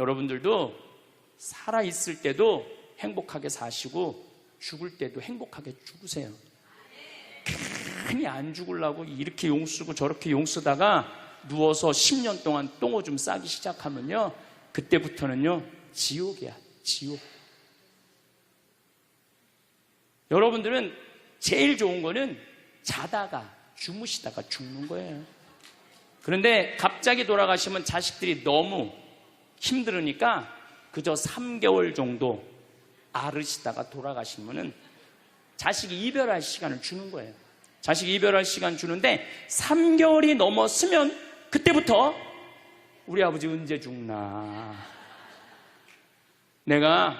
여러분들도 살아있을 때도 행복하게 사시고 죽을 때도 행복하게 죽으세요. 괜히 안 죽으려고 이렇게 용 쓰고 저렇게 용 쓰다가 누워서 10년 동안 똥오줌 싸기 시작하면요, 그때부터는요 지옥이야, 지옥. 여러분들은 제일 좋은 거는 자다가 주무시다가 죽는 거예요. 그런데 갑자기 돌아가시면 자식들이 너무 힘들으니까 그저 3개월 정도 앓으시다가 돌아가시면은 자식이 이별할 시간을 주는 거예요. 자식이 이별할 시간 주는데 3개월이 넘었으면 그때부터 우리 아버지 언제 죽나. 내가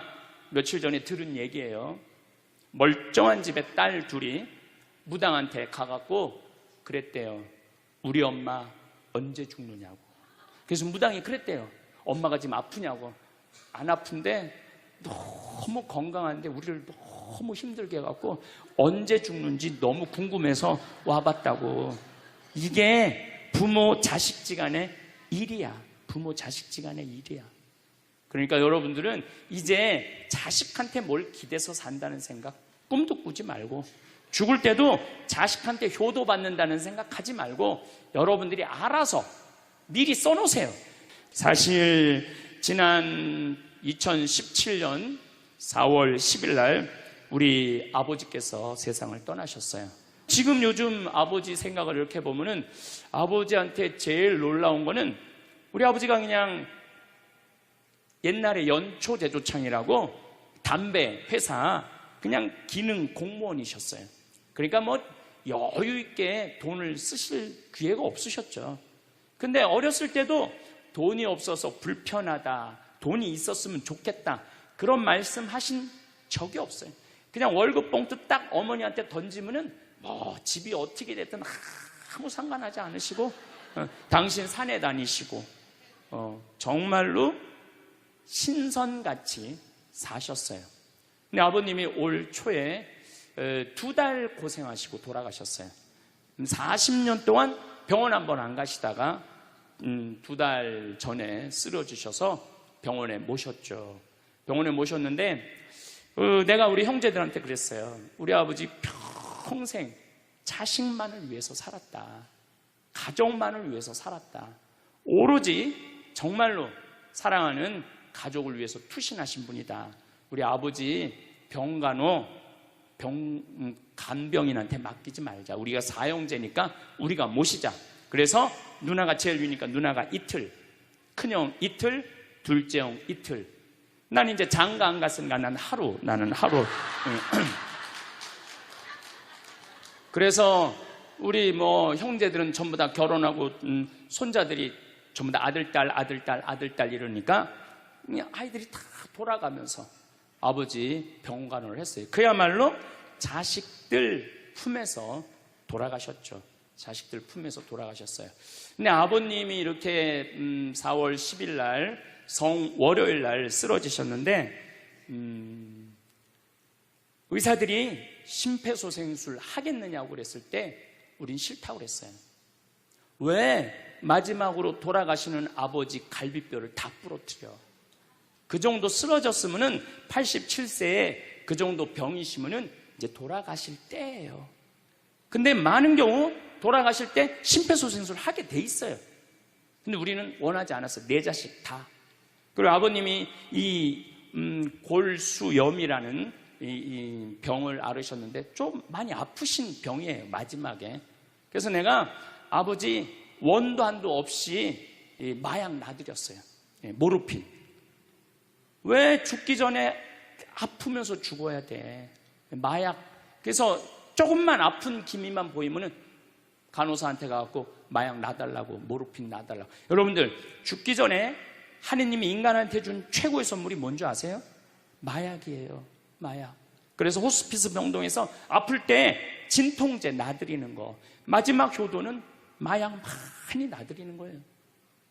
며칠 전에 들은 얘기예요. 멀쩡한 집에 딸 둘이 무당한테 가갖고 그랬대요. 우리 엄마 언제 죽느냐고. 그래서 무당이 그랬대요. 엄마가 지금 아프냐고. 안 아픈데 너무 건강한데 우리를 너무 힘들게 해갖고 언제 죽는지 너무 궁금해서 와봤다고. 이게 부모 자식지간의 일이야. 부모 자식지간의 일이야. 그러니까 여러분들은 이제 자식한테 뭘 기대서 산다는 생각 꿈도 꾸지 말고, 죽을 때도 자식한테 효도받는다는 생각하지 말고 여러분들이 알아서 미리 써놓으세요. 사실 지난 2017년 4월 10일 날 우리 아버지께서 세상을 떠나셨어요. 지금 요즘 아버지 생각을 이렇게 보면은 아버지한테 제일 놀라운 거는 우리 아버지가 그냥 옛날에 연초제조창이라고 담배 회사 그냥 기능 공무원이셨어요. 그러니까 뭐 여유 있게 돈을 쓰실 기회가 없으셨죠. 근데 어렸을 때도 돈이 없어서 불편하다, 돈이 있었으면 좋겠다, 그런 말씀 하신 적이 없어요. 그냥 월급 봉투 딱 어머니한테 던지면은 뭐 집이 어떻게 됐든 아무 상관하지 않으시고 당신 산에 다니시고 정말로 신선같이 사셨어요. 근데 아버님이 올 초에 2달 고생하시고 돌아가셨어요. 40년 동안 병원 한번 안 가시다가 2달 전에 쓰러지셔서 병원에 모셨죠. 병원에 모셨는데 내가 우리 형제들한테 그랬어요. 우리 아버지 평생 자식만을 위해서 살았다. 가족만을 위해서 살았다. 오로지 정말로 사랑하는 가족을 위해서 투신하신 분이다. 우리 아버지 병간호 간병인한테 맡기지 말자. 우리가 사형제니까 우리가 모시자. 그래서 누나가 제일 위니까 누나가 이틀, 큰형 이틀, 둘째 형 이틀. 난 이제 장가 안 갔으니까 나는 하루. 그래서 우리 뭐 형제들은 전부 다 결혼하고 손자들이 전부 다 아들, 딸 이러니까 아이들이 다 돌아가면서 아버지 병간호를 했어요. 그야말로 자식들 품에서 돌아가셨죠. 자식들 품에서 돌아가셨어요. 근데 아버님이 이렇게 4월 10일 날 월요일 날 쓰러지셨는데 의사들이 심폐소생술 하겠느냐고 그랬을 때 우린 싫다고 그랬어요. 왜 마지막으로 돌아가시는 아버지 갈비뼈를 다 부러뜨려? 그 정도 쓰러졌으면은 87세에 그 정도 병이시면은 이제 돌아가실 때예요. 근데 많은 경우 돌아가실 때 심폐소생술 하게 돼 있어요. 근데 우리는 원하지 않았어요. 네 자식 다. 그리고 아버님이 이 골수염이라는 이 병을 앓으셨는데 좀 많이 아프신 병이에요, 마지막에. 그래서 내가 아버지 원도 한도 없이 마약 놔드렸어요. 모르핀. 왜 죽기 전에 아프면서 죽어야 돼? 마약. 그래서 조금만 아픈 기미만 보이면은 간호사한테 가갖고 마약 놔달라고, 모르핀 놔달라고. 여러분들, 죽기 전에 하느님이 인간한테 준 최고의 선물이 뭔지 아세요? 마약이에요. 마약. 그래서 호스피스 병동에서 아플 때 진통제 놔드리는 거, 마지막 효도는 마약 많이 놔드리는 거예요.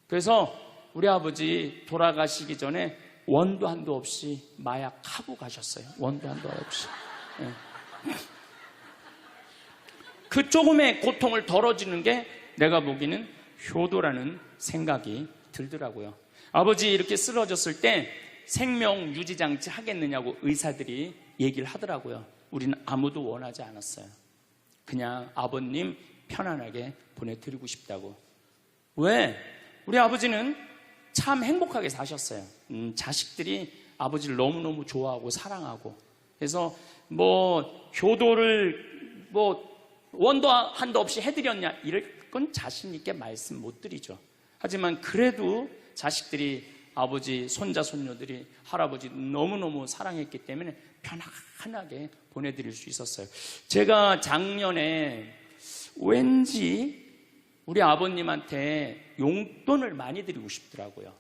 그래서 우리 아버지 돌아가시기 전에 원도 한도 없이 마약하고 가셨어요. 원도 한도 없이. 네. 그 조금의 고통을 덜어주는 게 내가 보기에는 효도라는 생각이 들더라고요. 아버지 이렇게 쓰러졌을 때 생명 유지 장치 하겠느냐고 의사들이 얘기를 하더라고요. 우리는 아무도 원하지 않았어요. 그냥 아버님 편안하게 보내드리고 싶다고. 왜? 우리 아버지는 참 행복하게 사셨어요. 자식들이 아버지를 너무너무 좋아하고 사랑하고. 그래서 효도를 원도 한도 없이 해드렸냐 이럴 건 자신 있게 말씀 못 드리죠. 하지만 그래도 자식들이 아버지, 손자, 손녀들이 할아버지 너무너무 사랑했기 때문에 편안하게 보내드릴 수 있었어요. 제가 작년에 왠지 우리 아버님한테 용돈을 많이 드리고 싶더라고요.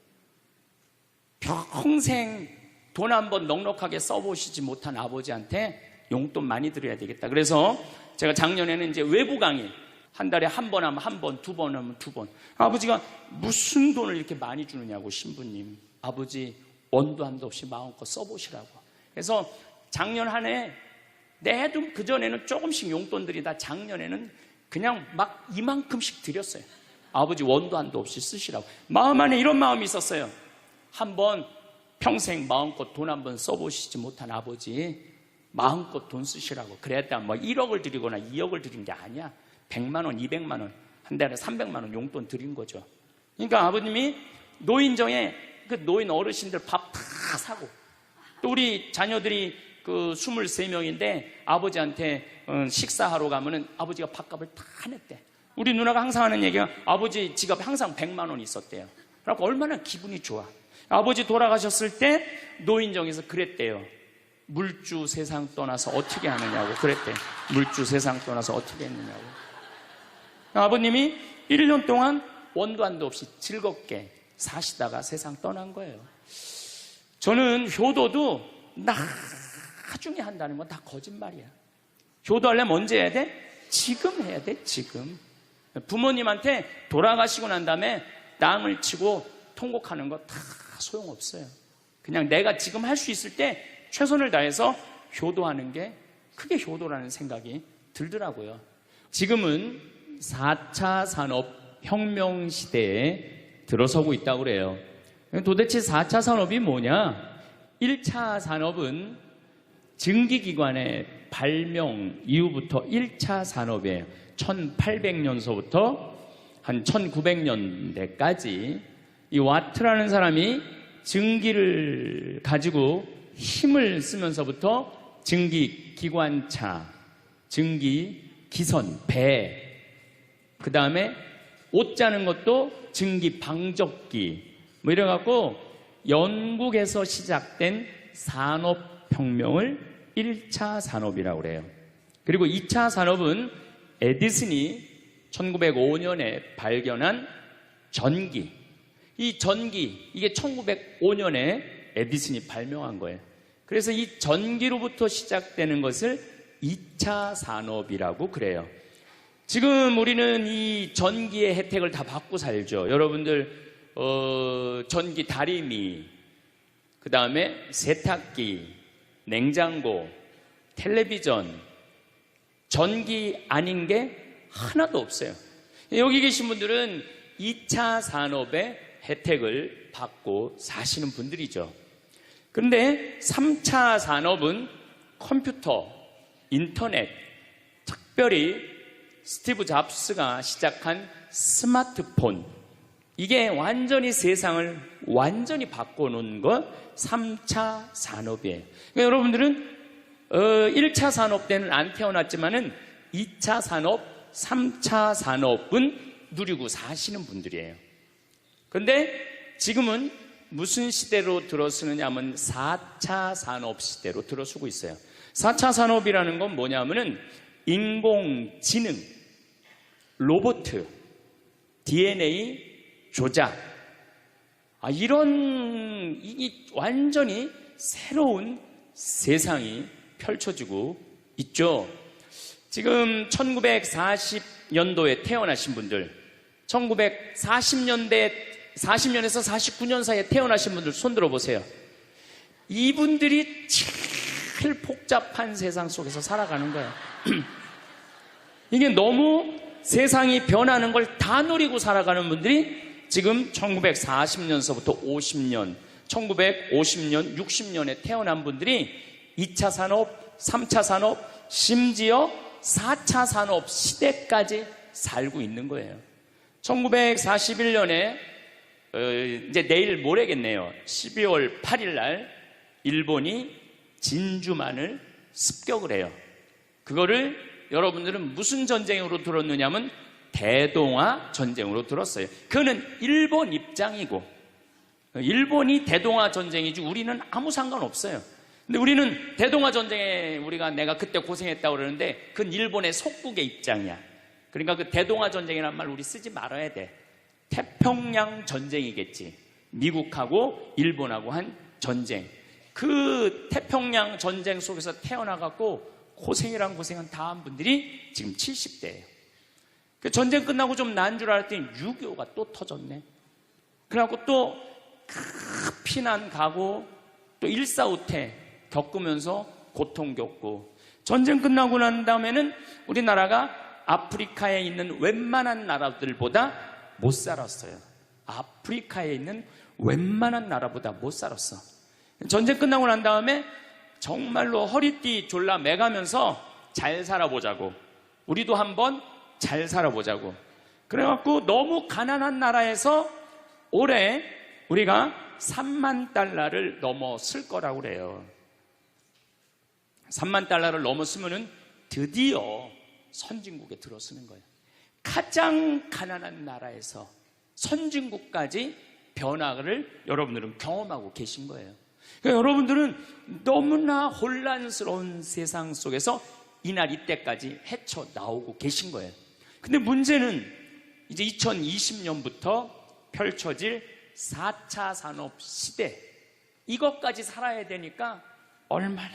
평생 돈 한번 넉넉하게 써보시지 못한 아버지한테 용돈 많이 드려야 되겠다. 그래서 제가 작년에는 이제 외부 강의 한 달에 한 번 하면 한 번, 두 번 하면 두 번. 아버지가 무슨 돈을 이렇게 많이 주느냐고, 신부님. 아버지 원도 한도 없이 마음껏 써보시라고. 그래서 작년 한 해 내도 그전에는 조금씩 용돈 드리다 작년에는 그냥 막 이만큼씩 드렸어요. 아버지 원도 한도 없이 쓰시라고. 마음 안에 이런 마음이 있었어요. 한번 평생 마음껏 돈 한번 써보시지 못한 아버지 마음껏 돈 쓰시라고. 그랬다 1억을 드리거나 2억을 드린 게 아니야. 100만 원, 200만 원, 한 달에 300만 원 용돈 드린 거죠. 그러니까 아버님이 노인정에 그 노인 어르신들 밥 다 사고, 또 우리 자녀들이 23명인데 아버지한테 식사하러 가면은 아버지가 밥값을 다 냈대. 우리 누나가 항상 하는 얘기가 아버지 지갑에 항상 100만 원이 있었대요. 그래서 얼마나 기분이 좋아. 아버지 돌아가셨을 때 노인정에서 그랬대요. 물주 세상 떠나서 어떻게 하느냐고 그랬대. 물주 세상 떠나서 어떻게 했느냐고. 아버님이 1년 동안 원도 한도 없이 즐겁게 사시다가 세상 떠난 거예요. 저는 효도도 나중에 한다는 건 다 거짓말이야. 효도하려면 언제 해야 돼? 지금 해야 돼, 지금. 부모님한테 돌아가시고 난 다음에 땅을 치고 통곡하는 거 다 소용없어요. 그냥 내가 지금 할 수 있을 때 최선을 다해서 효도하는 게 크게 효도라는 생각이 들더라고요. 지금은 4차 산업혁명 시대에 들어서고 있다고 그래요. 도대체 4차 산업이 뭐냐? 1차 산업은 증기기관의 발명 이후부터 1차 산업이에요. 1800년서부터 한 1900년대까지 이 와트라는 사람이 증기를 가지고 힘을 쓰면서부터 증기기관차, 증기기선, 배, 그 다음에 옷 짜는 것도 증기방적기 이래갖고 영국에서 시작된 산업혁명을 1차 산업이라고 그래요. 그리고 2차 산업은 에디슨이 1905년에 발견한 전기. 이 전기, 이게 1905년에 에디슨이 발명한 거예요. 그래서 이 전기로부터 시작되는 것을 2차 산업이라고 그래요. 지금 우리는 이 전기의 혜택을 다 받고 살죠. 여러분들 전기 다리미, 그 다음에 세탁기, 냉장고, 텔레비전, 전기 아닌 게 하나도 없어요. 여기 계신 분들은 2차 산업의 혜택을 받고 사시는 분들이죠. 그런데 3차 산업은 컴퓨터, 인터넷, 특별히 스티브 잡스가 시작한 스마트폰, 이게 완전히 세상을 완전히 바꿔놓은 것 3차 산업이에요. 그러니까 여러분들은 1차 산업 때는 안 태어났지만은 2차 산업, 3차 산업은 누리고 사시는 분들이에요. 그런데 지금은 무슨 시대로 들어서느냐 하면 4차 산업 시대로 들어서고 있어요. 4차 산업이라는 건 뭐냐면은 인공지능, 로봇, DNA 조작, 이런 완전히 새로운 세상이 펼쳐지고 있죠. 지금 1940년도에 태어나신 분들, 1940년에서 49년 사이에 태어나신 분들 손 들어보세요. 이분들이 제일 복잡한 세상 속에서 살아가는 거예요. 이게 너무 세상이 변하는 걸 다 노리고 살아가는 분들이 지금 1940년서부터 50년, 1950년, 60년에 태어난 분들이 2차 산업, 3차 산업, 심지어 4차 산업 시대까지 살고 있는 거예요. 1941년에 이제 내일 모레겠네요. 12월 8일 날 일본이 진주만을 습격을 해요. 그거를 여러분들은 무슨 전쟁으로 들었느냐면 대동아 전쟁으로 들었어요. 그거는 일본 입장이고, 일본이 대동아 전쟁이지 우리는 아무 상관없어요. 근데 우리는 대동아 전쟁에 내가 그때 고생했다고 그러는데 그건 일본의 속국의 입장이야. 그러니까 그 대동아 전쟁이라는 말 우리 쓰지 말아야 돼. 태평양 전쟁이겠지. 미국하고 일본하고 한 전쟁. 그 태평양 전쟁 속에서 태어나갖고 고생이란 고생은 다 한 분들이 지금 70대예요. 그 전쟁 끝나고 좀 나은 줄 알았더니 6.25가 또 터졌네. 그래갖고 또 피난 가고 또 일사후퇴 겪으면서 고통 겪고, 전쟁 끝나고 난 다음에는 우리나라가 아프리카에 있는 웬만한 나라들보다 못 살았어요. 아프리카에 있는 웬만한 나라보다 못 살았어. 전쟁 끝나고 난 다음에 정말로 허리띠 졸라 매가면서 잘 살아보자고, 우리도 한번 잘 살아보자고. 그래갖고 너무 가난한 나라에서 올해 우리가 3만 달러를 넘었을 거라고 그래요. 3만 달러를 넘었으면은 드디어 선진국에 들어서는 거예요. 가장 가난한 나라에서 선진국까지 변화를 여러분들은 경험하고 계신 거예요. 그러니까 여러분들은 너무나 혼란스러운 세상 속에서 이날 이때까지 헤쳐나오고 계신 거예요. 근데 문제는 이제 2020년부터 펼쳐질 4차 산업 시대, 이것까지 살아야 되니까 얼마나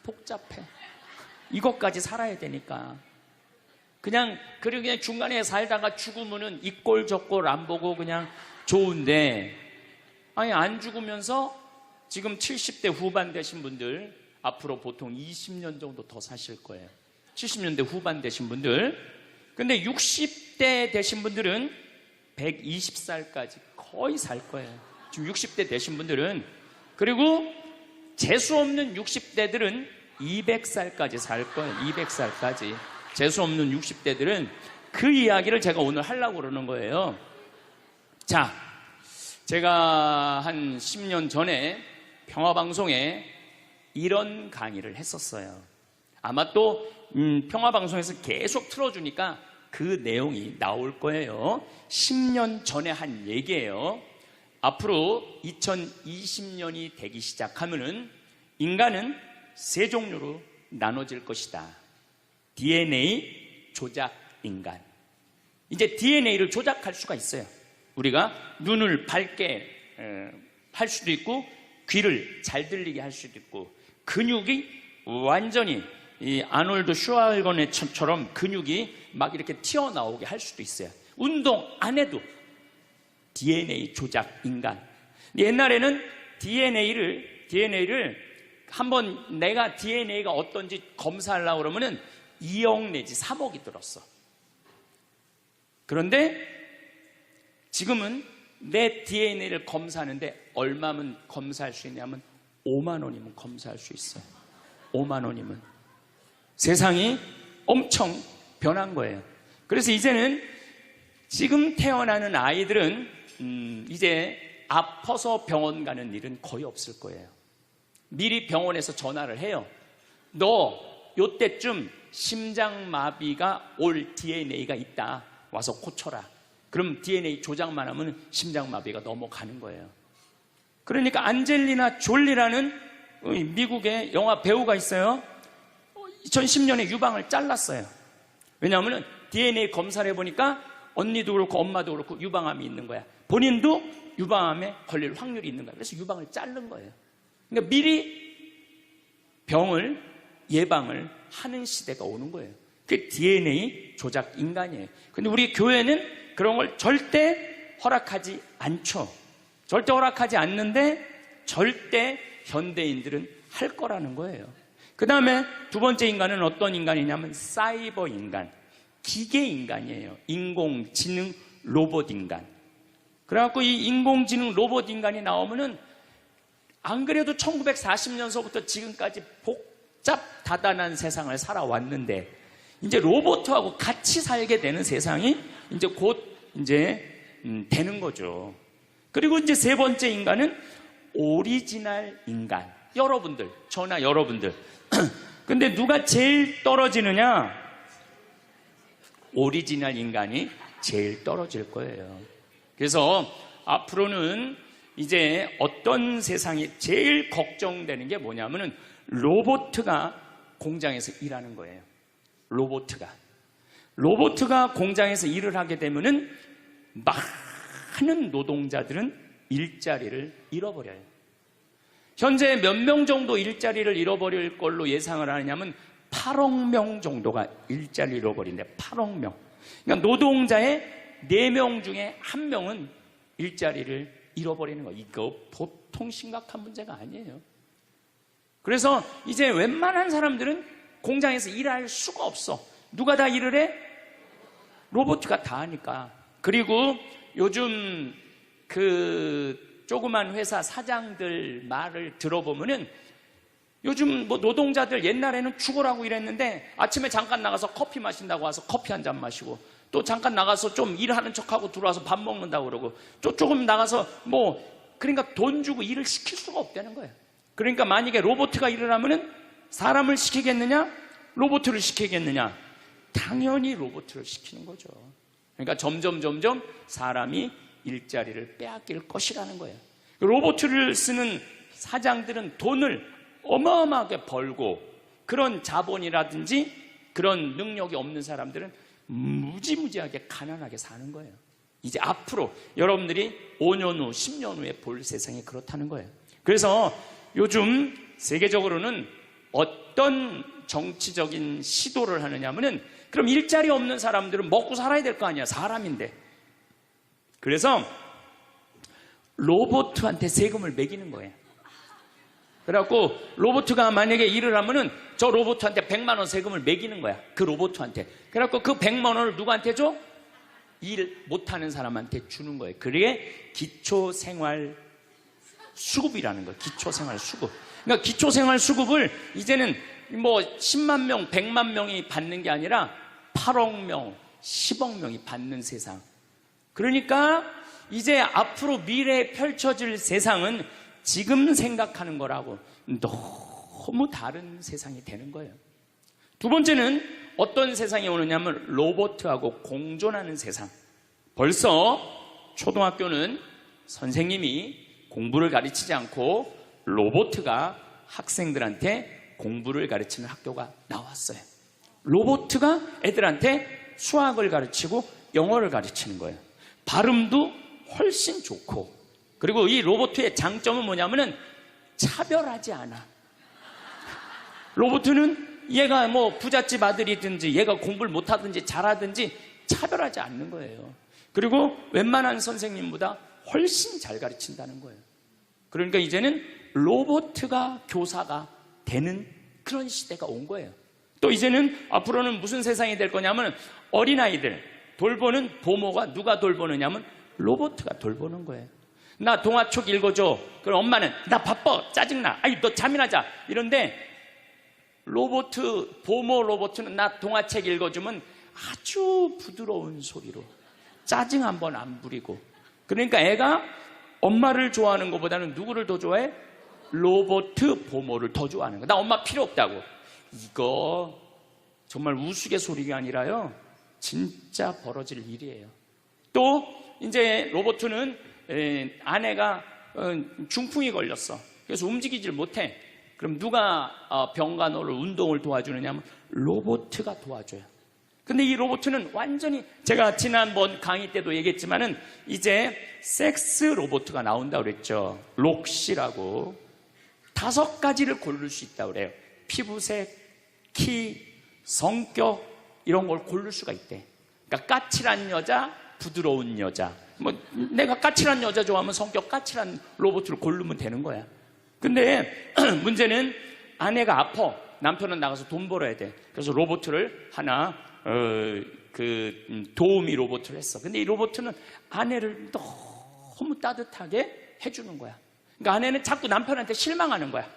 복잡해. 이것까지 살아야 되니까 그냥 중간에 살다가 죽으면은 이 꼴 저 꼴 안 보고 그냥 좋은데, 아니 안 죽으면서 지금 70대 후반 되신 분들 앞으로 보통 20년 정도 더 사실 거예요. 70년대 후반 되신 분들. 근데 60대 되신 분들은 120살까지 거의 살 거예요. 지금 60대 되신 분들은. 그리고 재수 없는 60대들은 200살까지 살 거예요. 200살까지. 재수 없는 60대들은. 그 이야기를 제가 오늘 하려고 그러는 거예요. 자, 제가 한 10년 전에 평화방송에 이런 강의를 했었어요. 아마 또 평화방송에서 계속 틀어주니까 그 내용이 나올 거예요. 10년 전에 한 얘기예요. 앞으로 2020년이 되기 시작하면은 인간은 세 종류로 나눠질 것이다. DNA 조작 인간. 이제 DNA를 조작할 수가 있어요. 우리가 눈을 밝게 할 수도 있고, 귀를 잘 들리게 할 수도 있고, 근육이 완전히 이 아놀드 슈왈거네처럼 근육이 막 이렇게 튀어나오게 할 수도 있어요. 운동 안 해도 DNA 조작 인간. 옛날에는 DNA를 한번 내가 DNA가 어떤지 검사하려고 그러면은 2억 내지 3억이 들었어. 그런데 지금은 내 DNA를 검사하는데 얼마면 검사할 수 있냐면 5만 원이면 검사할 수 있어요. 5만 원이면. 세상이 엄청 변한 거예요. 그래서 이제는 지금 태어나는 아이들은 이제 아파서 병원 가는 일은 거의 없을 거예요. 미리 병원에서 전화를 해요. 너 요때쯤 심장마비가 올 DNA가 있다. 와서 고쳐라. 그럼 DNA 조작만 하면 심장마비가 넘어가는 거예요. 그러니까 안젤리나 졸리라는 미국의 영화 배우가 있어요. 2010년에 유방을 잘랐어요. 왜냐하면 DNA 검사를 해보니까 언니도 그렇고 엄마도 그렇고 유방암이 있는 거야. 본인도 유방암에 걸릴 확률이 있는 거야. 그래서 유방을 자른 거예요. 그러니까 미리 병을 예방을 하는 시대가 오는 거예요. 그게 DNA 조작 인간이에요. 근데 우리 교회는 그런 걸 절대 허락하지 않죠. 절대 허락하지 않는데 절대 현대인들은 할 거라는 거예요. 그 다음에 두 번째 인간은 어떤 인간이냐면 사이버 인간, 기계 인간이에요. 인공지능 로봇 인간. 그래갖고 이 인공지능 로봇 인간이 나오면은 안 그래도 1940년서부터 지금까지 복잡 다단한 세상을 살아왔는데 이제 로봇하고 같이 살게 되는 세상이 이제 곧 되는 거죠. 그리고 이제 세 번째 인간은 오리지널 인간. 여러분들, 저나 여러분들. 근데 누가 제일 떨어지느냐? 오리지널 인간이 제일 떨어질 거예요. 그래서 앞으로는 이제 어떤 세상이 제일 걱정되는 게 뭐냐면은 로봇가 공장에서 일하는 거예요. 로봇가 공장에서 일을 하게 되면은 많은 노동자들은 일자리를 잃어버려요. 현재 몇 명 정도 일자리를 잃어버릴 걸로 예상을 하느냐면 8억 명 정도가 일자리를 잃어버린대. 8억 명. 그러니까 노동자의 4명 중에 1명은 일자리를 잃어버리는 거. 이거 보통 심각한 문제가 아니에요. 그래서 이제 웬만한 사람들은 공장에서 일할 수가 없어. 누가 다 일을 해? 로봇가 다 하니까. 그리고 요즘 그 조그만 회사 사장들 말을 들어보면은 요즘 뭐 노동자들 옛날에는 죽으라고 일했는데 아침에 잠깐 나가서 커피 마신다고 와서 커피 한 잔 마시고 또 잠깐 나가서 좀 일하는 척하고 들어와서 밥 먹는다고 그러고 또 조금 나가서 그러니까 돈 주고 일을 시킬 수가 없다는 거예요. 그러니까 만약에 로봇가 일을 하면은 사람을 시키겠느냐? 로봇을 시키겠느냐? 당연히 로봇을 시키는 거죠. 그러니까 점점 사람이 일자리를 빼앗길 것이라는 거예요. 로봇을 쓰는 사장들은 돈을 어마어마하게 벌고 그런 자본이라든지 그런 능력이 없는 사람들은 무지무지하게 가난하게 사는 거예요. 이제 앞으로 여러분들이 5년 후, 10년 후에 볼 세상이 그렇다는 거예요. 그래서 요즘 세계적으로는 어떤 정치적인 시도를 하느냐 하면은 그럼 일자리 없는 사람들은 먹고 살아야 될 거 아니야. 사람인데. 그래서 로봇한테 세금을 매기는 거예요. 그래갖고 로봇가 만약에 일을 하면은 저 로봇한테 100만 원 세금을 매기는 거야. 그 로봇한테. 그래갖고 그 100만 원을 누구한테 줘? 일 못하는 사람한테 주는 거예요. 그게 기초생활 수급이라는 거예요. 기초생활 수급. 그러니까 기초생활 수급을 이제는 10만 명, 100만 명이 받는 게 아니라 8억 명, 10억 명이 받는 세상. 그러니까 이제 앞으로 미래에 펼쳐질 세상은 지금 생각하는 거라고 너무 다른 세상이 되는 거예요. 두 번째는 어떤 세상이 오느냐면 로봇하고 공존하는 세상. 벌써 초등학교는 선생님이 공부를 가르치지 않고 로봇가 학생들한테 공부를 가르치는 학교가 나왔어요. 로봇가 애들한테 수학을 가르치고 영어를 가르치는 거예요. 발음도 훨씬 좋고, 그리고 이 로봇의 장점은 뭐냐면은 차별하지 않아. 로봇은 얘가 부잣집 아들이든지 얘가 공부를 못하든지 잘하든지 차별하지 않는 거예요. 그리고 웬만한 선생님보다 훨씬 잘 가르친다는 거예요. 그러니까 이제는 로봇가 교사가 되는 그런 시대가 온 거예요. 또 이제는 앞으로는 무슨 세상이 될 거냐면 어린아이들 돌보는 보모가 누가 돌보느냐면 로봇가 돌보는 거예요. 나 동화책 읽어줘. 그럼 엄마는 나 바빠, 짜증나, 아이 너 잠이나 자 이런데 보모 로봇은 나 동화책 읽어주면 아주 부드러운 소리로 짜증 한번 안 부리고. 그러니까 애가 엄마를 좋아하는 것보다는 누구를 더 좋아해? 로봇 보모를 더 좋아하는 거야. 나 엄마 필요 없다고. 이거 정말 우스갯소리가 아니라요, 진짜 벌어질 일이에요. 또 이제 로봇은 아내가 중풍이 걸렸어. 그래서 움직이질 못해. 그럼 누가 병간호를 운동을 도와주느냐면 로봇가 도와줘요. 근데 이 로봇은 완전히, 제가 지난번 강의 때도 얘기했지만은 이제 섹스 로봇가 나온다고 그랬죠. 록시라고 5가지를 고를 수 있다고 그래요. 피부색, 키, 성격 이런 걸 고를 수가 있대. 그러니까 까칠한 여자, 부드러운 여자. 내가 까칠한 여자 좋아하면 성격 까칠한 로봇을 고르면 되는 거야. 근데 문제는 아내가 아파. 남편은 나가서 돈 벌어야 돼. 그래서 로봇을 하나 도우미 로봇을 했어. 근데 이 로봇은 아내를 너무 따뜻하게 해주는 거야. 그러니까 아내는 자꾸 남편한테 실망하는 거야.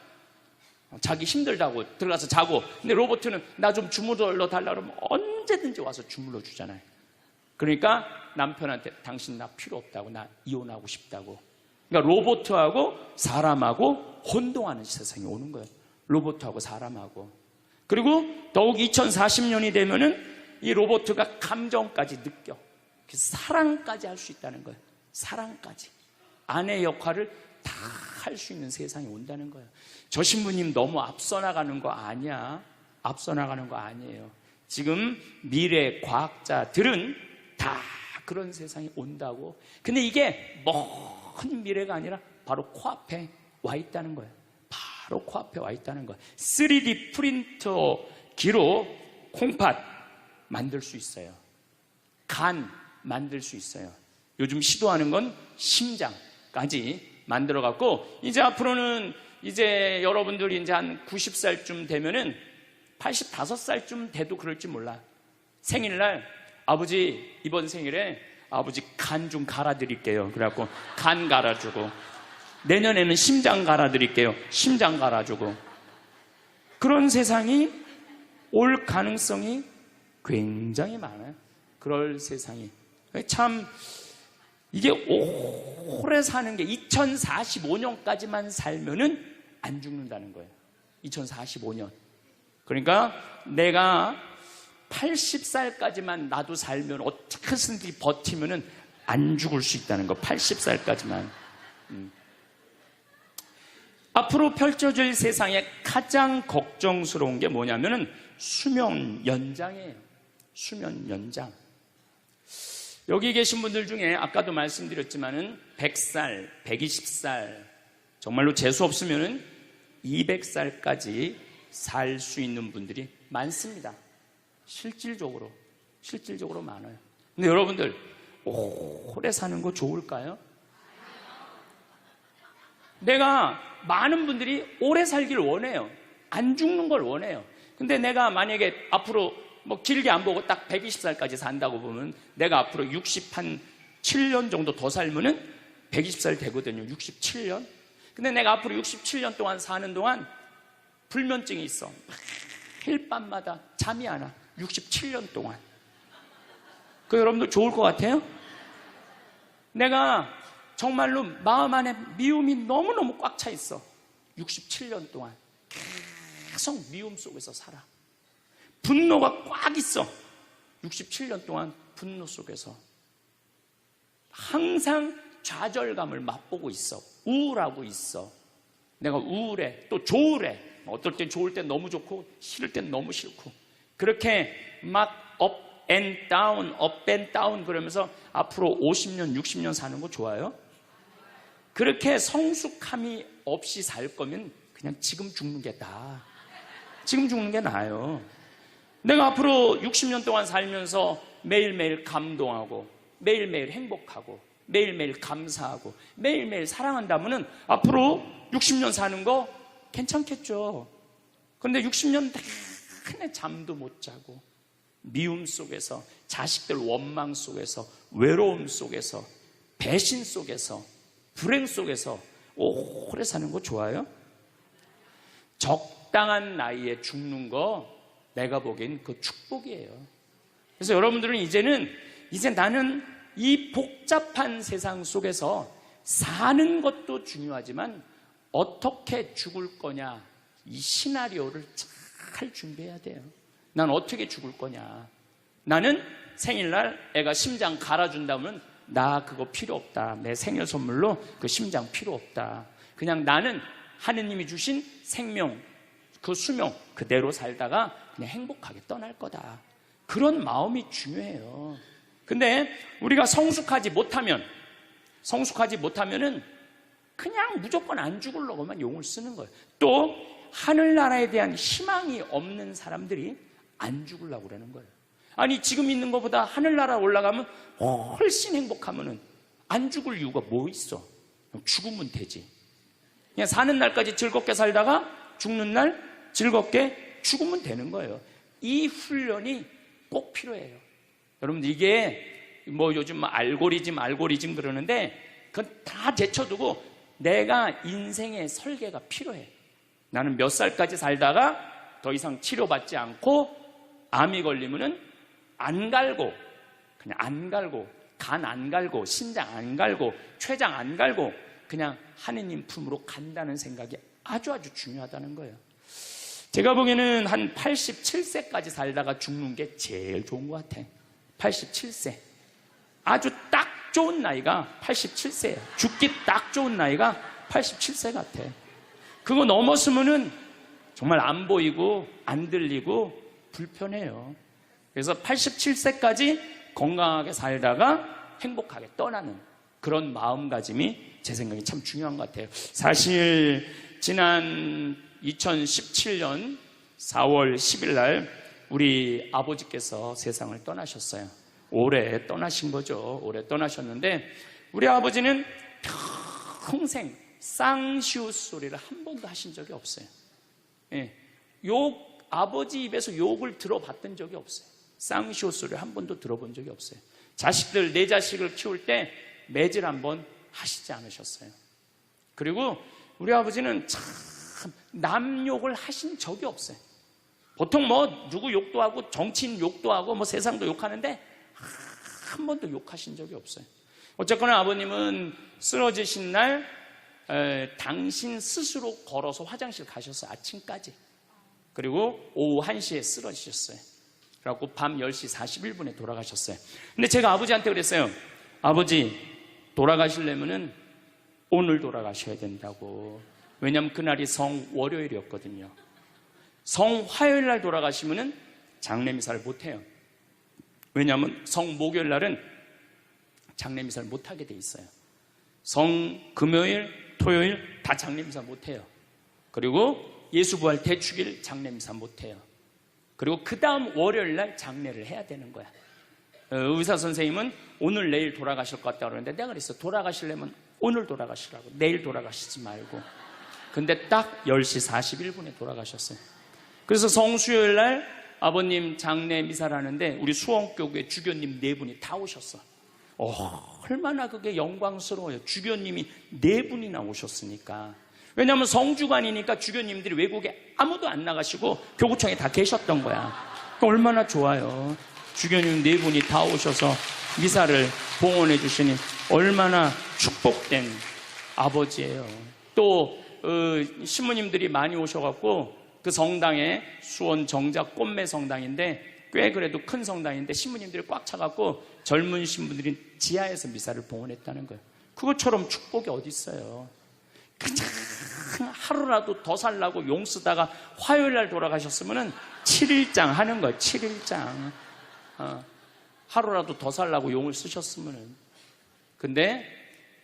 자기 힘들다고 들어가서 자고. 근데 로봇은 나 좀 주물러 달라 그러면 언제든지 와서 주물러 주잖아요. 그러니까 남편한테 당신 나 필요 없다고, 나 이혼하고 싶다고. 그러니까 로봇하고 사람하고 혼동하는 세상이 오는 거예요. 로봇하고 사람하고. 그리고 더욱 2040년이 되면은 이 로봇가 감정까지 느껴. 사랑까지 할 수 있다는 거예요. 사랑까지. 아내 역할을 다 할 수 있는 세상이 온다는 거예요. 저 신부님 너무 앞서 나가는 거 아니야. 앞서 나가는 거 아니에요. 지금 미래 과학자들은 다 그런 세상이 온다고. 근데 이게 먼 미래가 아니라 바로 코앞에 와 있다는 거예요. 바로 코앞에 와 있다는 거예요. 3D 프린터기로 콩팥 만들 수 있어요. 간 만들 수 있어요. 요즘 시도하는 건 심장까지 만들어 갖고, 이제 앞으로는 이제 여러분들이 이제 한 90살쯤 되면은 85살쯤 돼도 그럴지 몰라. 생일날 아버지 이번 생일에 아버지 간 좀 갈아드릴게요. 그래갖고 간 갈아주고, 내년에는 심장 갈아드릴게요. 심장 갈아주고. 그런 세상이 올 가능성이 굉장히 많아요. 그럴 세상이. 참 이게 오래 사는 게 2045년까지만 살면은 안 죽는다는 거예요. 2045년. 그러니까 내가 80살까지만 나도 살면 어떻게든지 버티면은 안 죽을 수 있다는 거. 80살까지만. 앞으로 펼쳐질 세상에 가장 걱정스러운 게 뭐냐면은 수명 연장이에요. 수명 연장. 여기 계신 분들 중에 아까도 말씀드렸지만은 100살, 120살, 정말로 재수 없으면은 200살까지 살 수 있는 분들이 많습니다. 실질적으로 많아요. 근데 여러분들 오래 사는 거 좋을까요? 내가 많은 분들이 오래 살길 원해요. 안 죽는 걸 원해요. 근데 내가 만약에 앞으로 뭐 길게 안 보고 딱 120살까지 산다고 보면 내가 앞으로 67년 정도 더 살면은 120살 되거든요. 67년. 근데 내가 앞으로 67년 동안 사는 동안 불면증이 있어. 매일 밤마다 잠이 안 와. 67년 동안. 그 여러분들 좋을 것 같아요? 내가 정말로 마음 안에 미움이 너무너무 꽉 차 있어. 67년 동안 계속 미움 속에서 살아. 분노가 꽉 있어. 67년 동안 분노 속에서 항상 좌절감을 맛보고 있어. 우울하고 있어. 내가 우울해. 또 좋으래. 어떨 땐 좋을 땐 너무 좋고 싫을 땐 너무 싫고. 그렇게 막 up and down, up and down 그러면서 앞으로 50년, 60년 사는 거 좋아요? 그렇게 성숙함이 없이 살 거면 그냥 지금 죽는 게 나아. 지금 죽는 게 나아요. 내가 앞으로 60년 동안 살면서 매일매일 감동하고 매일매일 행복하고 매일매일 감사하고 매일매일 사랑한다면은 앞으로 60년 사는 거 괜찮겠죠. 그런데 60년 내내 잠도 못 자고 미움 속에서, 자식들 원망 속에서, 외로움 속에서, 배신 속에서, 불행 속에서 오래 사는 거 좋아요? 적당한 나이에 죽는 거 내가 보기엔 그 축복이에요. 그래서 여러분들은 이제 나는 이 복잡한 세상 속에서 사는 것도 중요하지만 어떻게 죽을 거냐, 이 시나리오를 잘 준비해야 돼요. 난 어떻게 죽을 거냐. 나는 생일날 애가 심장 갈아준다면 나 그거 필요 없다. 내 생일 선물로 그 심장 필요 없다. 그냥 나는 하느님이 주신 생명, 그 수명 그대로 살다가 그냥 행복하게 떠날 거다. 그런 마음이 중요해요. 근데 우리가 성숙하지 못하면은 그냥 무조건 안 죽으려고만 용을 쓰는 거예요. 또 하늘나라에 대한 희망이 없는 사람들이 안 죽으려고 그러는 거예요. 아니 지금 있는 것보다 하늘나라 올라가면 훨씬 행복하면은 안 죽을 이유가 뭐 있어? 죽으면 되지. 그냥 사는 날까지 즐겁게 살다가 죽는 날 즐겁게 죽으면 되는 거예요. 이 훈련이 꼭 필요해요. 여러분들 이게 뭐 요즘 알고리즘 그러는데 그건 다 제쳐두고 내가 인생의 설계가 필요해. 나는 몇 살까지 살다가 더 이상 치료받지 않고 암이 걸리면은 안 갈고, 그냥 안 갈고, 간 안 갈고, 신장 안 갈고, 췌장 안 갈고 그냥 하느님 품으로 간다는 생각이 아주 중요하다는 거예요. 제가 보기에는 한 87세까지 살다가 죽는 게 제일 좋은 것 같아. 87세. 아주 딱 좋은 나이가 87세예요. 죽기 딱 좋은 나이가 87세 같아. 그거 넘었으면은 정말 안 보이고 안 들리고 불편해요. 그래서 87세까지 건강하게 살다가 행복하게 떠나는 그런 마음가짐이 제 생각에 참 중요한 것 같아요. 사실 지난 2017년 4월 10일 날 우리 아버지께서 세상을 떠나셨어요. 올해 떠나신 거죠. 올해 떠나셨는데 우리 아버지는 평생 쌍시옷 소리를 한 번도 하신 적이 없어요. 예, 아버지 입에서 욕을 들어봤던 적이 없어요. 쌍시옷 소리를 한 번도 들어본 적이 없어요. 자식들, 내 자식을 키울 때 매질 한 번 하시지 않으셨어요. 그리고 우리 아버지는 참 남 욕을 하신 적이 없어요. 보통 뭐 누구 욕도 하고 정치인 욕도 하고 뭐 세상도 욕하는데 한 번도 욕하신 적이 없어요. 어쨌거나 아버님은 쓰러지신 날 당신 스스로 걸어서 화장실 가셨어요. 아침까지. 그리고 오후 1시에 쓰러지셨어요. 그래갖고 밤 10시 41분에 돌아가셨어요. 근데 제가 아버지한테 그랬어요. 아버지, 돌아가시려면은 오늘 돌아가셔야 된다고. 왜냐하면 그날이 성월요일이었거든요. 성화요일 날 돌아가시면은 장례미사를 못해요. 왜냐하면 성목요일 날은 장례미사를 못하게 돼 있어요. 성금요일, 토요일 다 장례미사 못해요. 그리고 예수부활 대축일 장례미사 못해요. 그리고 그 다음 월요일 날 장례를 해야 되는 거야. 의사 선생님은 오늘 내일 돌아가실 것 같다고 그러는데 내가 그랬어. 돌아가시려면 오늘 돌아가시라고. 내일 돌아가시지 말고. 근데 딱 10시 41분에 돌아가셨어요. 그래서 성수요일 날 아버님 장례 미사를 하는데 우리 수원교구에 주교님 4분이 다 오셨어. 얼마나 그게 영광스러워요. 주교님이 4분이나 오셨으니까. 왜냐하면 성주관이니까 주교님들이 외국에 아무도 안 나가시고 교구청에 다 계셨던 거야. 얼마나 좋아요. 주교님 4분이 다 오셔서 미사를 봉헌해 주시니 얼마나 축복된 아버지예요. 또 신부님들이 많이 오셔갖고 그 성당에 수원 정작 꽃매 성당인데 꽤 그래도 큰 성당인데 신부님들이 꽉 차갖고 젊은 신부들이 지하에서 미사를 봉헌했다는 거예요. 그것처럼 축복이 어디 있어요. 그냥 하루라도 더 살라고 용 쓰다가 화요일 날 돌아가셨으면 7일장 하는 거예요. 7일장. 하루라도 더 살라고 용을 쓰셨으면. 근데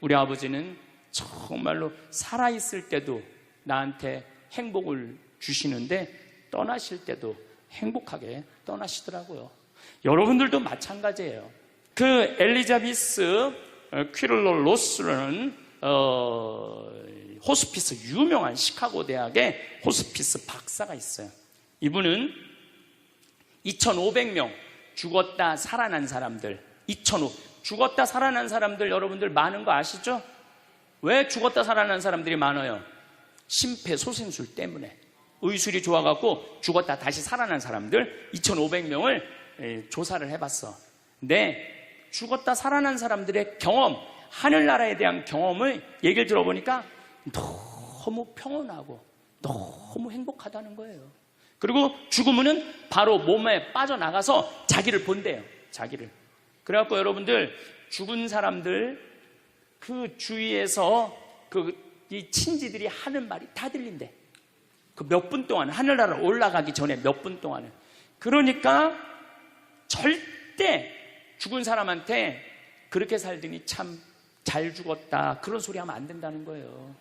우리 아버지는 정말로 살아있을 때도 나한테 행복을 주시는데 떠나실 때도 행복하게 떠나시더라고요. 여러분들도 마찬가지예요. 그 엘리자베스 퀴를러 로스라는 호스피스, 유명한 시카고 대학의 호스피스 박사가 있어요. 이분은 2,500명 죽었다 살아난 사람들, 죽었다 살아난 사람들 여러분들 많은 거 아시죠? 왜 죽었다 살아난 사람들이 많아요? 심폐소생술 때문에. 의술이 좋아갖고 죽었다 다시 살아난 사람들 2,500명을 조사를 해봤어. 근데 죽었다 살아난 사람들의 경험, 하늘나라에 대한 경험을 얘기를 들어보니까 너무 평온하고 너무 행복하다는 거예요. 그리고 죽으면은 바로 몸에 빠져나가서 자기를 본대요. 자기를. 그래갖고 여러분들 죽은 사람들 그 주위에서 이 친지들이 하는 말이 다 들린대. 그 몇 분 동안, 하늘나라 올라가기 전에 몇 분 동안은. 그러니까 절대 죽은 사람한테 그렇게 살더니 참 잘 죽었다 그런 소리 하면 안 된다는 거예요.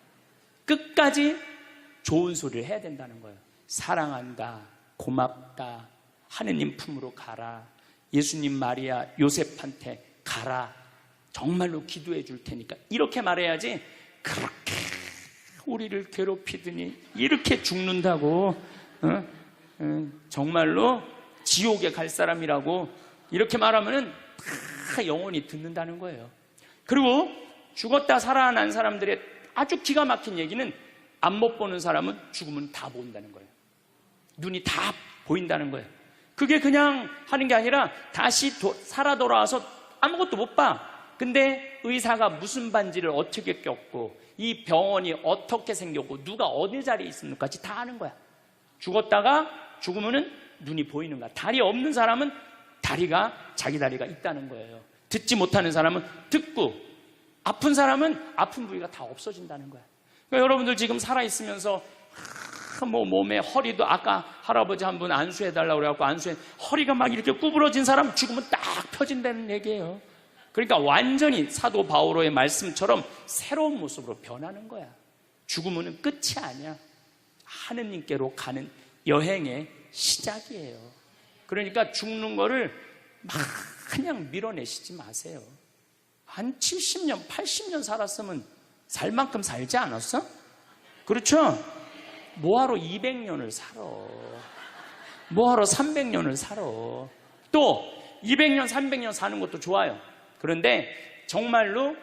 끝까지 좋은 소리를 해야 된다는 거예요. 사랑한다, 고맙다, 하느님 품으로 가라, 예수님 마리아 요셉한테 가라, 정말로 기도해 줄 테니까 이렇게 말해야지. 그렇게 우리를 괴롭히더니 이렇게 죽는다고 정말로 지옥에 갈 사람이라고 이렇게 말하면은 다 영원히 듣는다는 거예요. 그리고 죽었다 살아난 사람들의 아주 기가 막힌 얘기는 안 못 보는 사람은 죽으면 다 보인다는 거예요. 눈이 다 보인다는 거예요. 그게 그냥 하는 게 아니라 다시 살아 돌아와서 아무것도 못 봐. 근데 의사가 무슨 반지를 어떻게 꼈고 이 병원이 어떻게 생겼고 누가 어느 자리에 있는지까지 다 아는 거야. 죽었다가 죽으면은 눈이 보이는 거야. 다리 없는 사람은 자기 다리가 있다는 거예요. 듣지 못하는 사람은 듣고, 아픈 사람은 아픈 부위가 다 없어진다는 거야. 그러니까 여러분들 지금 살아있으면서 뭐 몸에 허리도, 아까 할아버지 한 분 안수해달라고 그래갖고 허리가 막 이렇게 구부러진 사람 죽으면 딱 펴진다는 얘기예요. 그러니까 완전히 사도 바오로의 말씀처럼 새로운 모습으로 변하는 거야. 죽으면 끝이 아니야. 하느님께로 가는 여행의 시작이에요. 그러니까 죽는 거를 막 그냥 밀어내시지 마세요. 한 70년, 80년 살았으면 살 만큼 살지 않았어? 그렇죠? 뭐하러 200년을 살아? 뭐하러 300년을 살아? 또 200년, 300년 사는 것도 좋아요. 그런데 정말로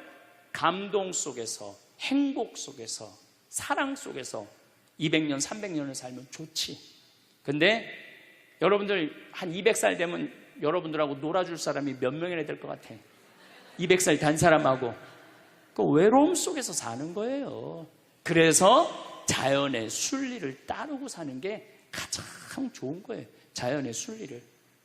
감동 속에서, 행복 속에서, 사랑 속에서 200년, 300년을 살면 좋지. 근데 여러분들 한 200살 되면 여러분들하고 놀아줄 사람이 몇 명이나 될 것 같아? 200살 단 사람하고. 그 외로움 속에서 사는 거예요. 그래서 자연의 순리를 따르고 사는 게 가장 좋은 거예요. 자연의 순리를.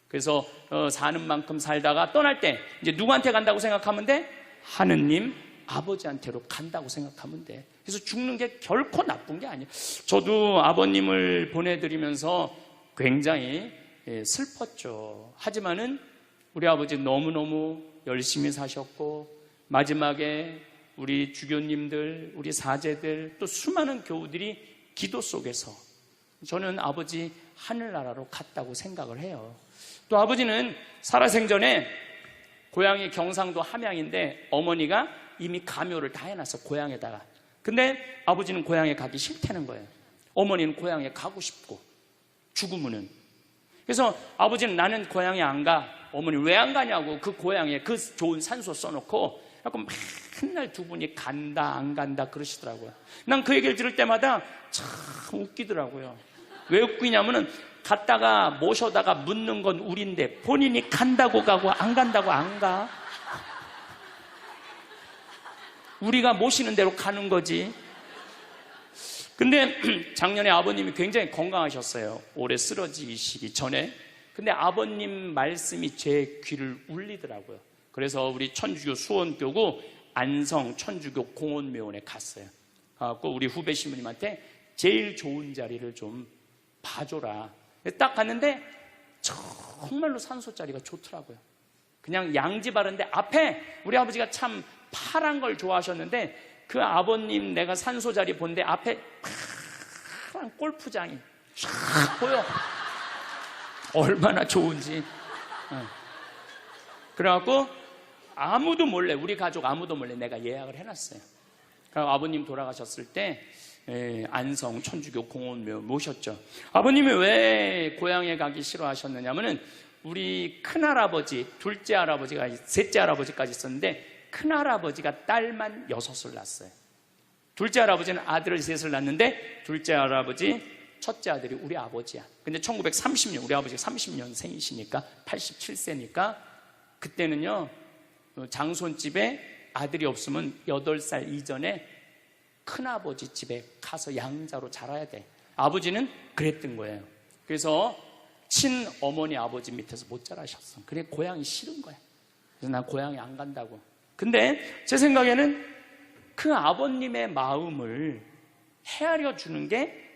그래서 사는 만큼 살다가 떠날 때 이제 누구한테 간다고 생각하면 돼? 하느님 아버지한테로 간다고 생각하면 돼. 그래서 죽는 게 결코 나쁜 게 아니에요. 저도 아버님을 보내드리면서 굉장히 슬펐죠. 하지만은 우리 아버지 너무너무 열심히 사셨고, 마지막에 우리 주교님들, 우리 사제들, 또 수많은 교우들이 기도 속에서 저는 아버지 하늘나라로 갔다고 생각을 해요. 또 아버지는 살아생전에 고향이 경상도 함양인데 어머니가 이미 가묘를 다 해놨어, 고향에다가. 근데 아버지는 고향에 가기 싫다는 거예요. 어머니는 고향에 가고 싶고, 죽으면은. 그래서 아버지는 나는 고향에 안 가. 어머니 왜 안 가냐고, 그 고향에 그 좋은 산소 써놓고 맨날 두 분이 간다 안 간다 그러시더라고요. 난 그 얘기를 들을 때마다 참 웃기더라고요. 왜 웃기냐면은 갔다가 모셔다가 묻는 건 우린데 본인이 간다고 가고 안 간다고 안 가. 우리가 모시는 대로 가는 거지. 근데 작년에 아버님이 굉장히 건강하셨어요. 올해 쓰러지시기 전에. 근데 아버님 말씀이 제 귀를 울리더라고요. 그래서 우리 천주교 수원교구 안성 천주교 공원묘원에 갔어요. 가고 우리 후배 신부님한테 제일 좋은 자리를 좀 봐줘라. 딱 갔는데 정말로 산소 자리가 좋더라고요. 그냥 양지 바른데 앞에 우리 아버지가 참 파란 걸 좋아하셨는데 그 아버님 내가 산소 자리 본데 앞에 파란 골프장이 쫙 보여. 얼마나 좋은지. 그래갖고 아무도 몰래, 우리 가족 아무도 몰래 내가 예약을 해놨어요. 그리고 아버님 돌아가셨을 때 안성 천주교 공원묘 모셨죠. 아버님이 왜 고향에 가기 싫어하셨느냐면은 우리 큰할아버지, 둘째 할아버지가, 셋째 할아버지까지 있었는데 큰할아버지가 딸만 6을 낳았어요. 둘째 할아버지는 아들을 3을 낳았는데 둘째 할아버지 첫째 아들이 우리 아버지야. 근데 1930년, 우리 아버지가 30년생이시니까 87세니까 그때는요 장손집에 아들이 없으면 8살 이전에 큰아버지 집에 가서 양자로 자라야 돼. 아버지는 그랬던 거예요. 그래서 친어머니 아버지 밑에서 못 자라셨어. 그래 고향이 싫은 거야. 그래서 난 고향에 안 간다고. 근데 제 생각에는 그 아버님의 마음을 헤아려 주는 게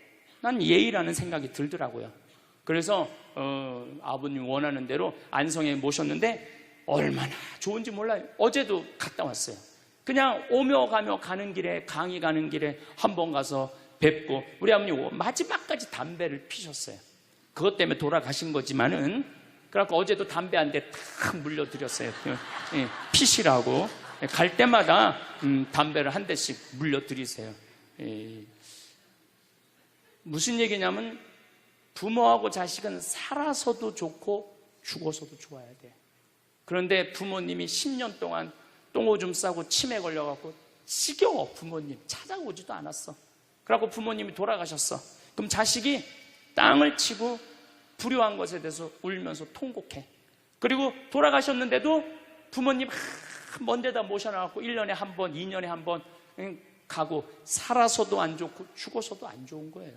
난 예의라는 생각이 들더라고요. 그래서 아버님 원하는 대로 안성에 모셨는데 얼마나 좋은지 몰라요. 어제도 갔다 왔어요. 그냥 오며 가며 가는 길에, 강의 가는 길에 한번 가서 뵙고, 우리 아버님 마지막까지 담배를 피셨어요. 그것 때문에 돌아가신 거지만은, 그래갖고 어제도 담배 한 대 탁 물려드렸어요. 피시라고. 갈 때마다 담배를 한 대씩 물려드리세요. 무슨 얘기냐면 부모하고 자식은 살아서도 좋고 죽어서도 좋아야 돼. 그런데 부모님이 10년 동안 똥오줌 싸고 치매 걸려갖고 지겨워. 부모님 찾아오지도 않았어. 그래갖고 부모님이 돌아가셨어. 그럼 자식이 땅을 치고 불효한 것에 대해서 울면서 통곡해. 그리고 돌아가셨는데도 부모님 먼 데다 모셔놔갖고 1년에 한 번, 2년에 한 번 가고, 살아서도 안 좋고 죽어서도 안 좋은 거예요.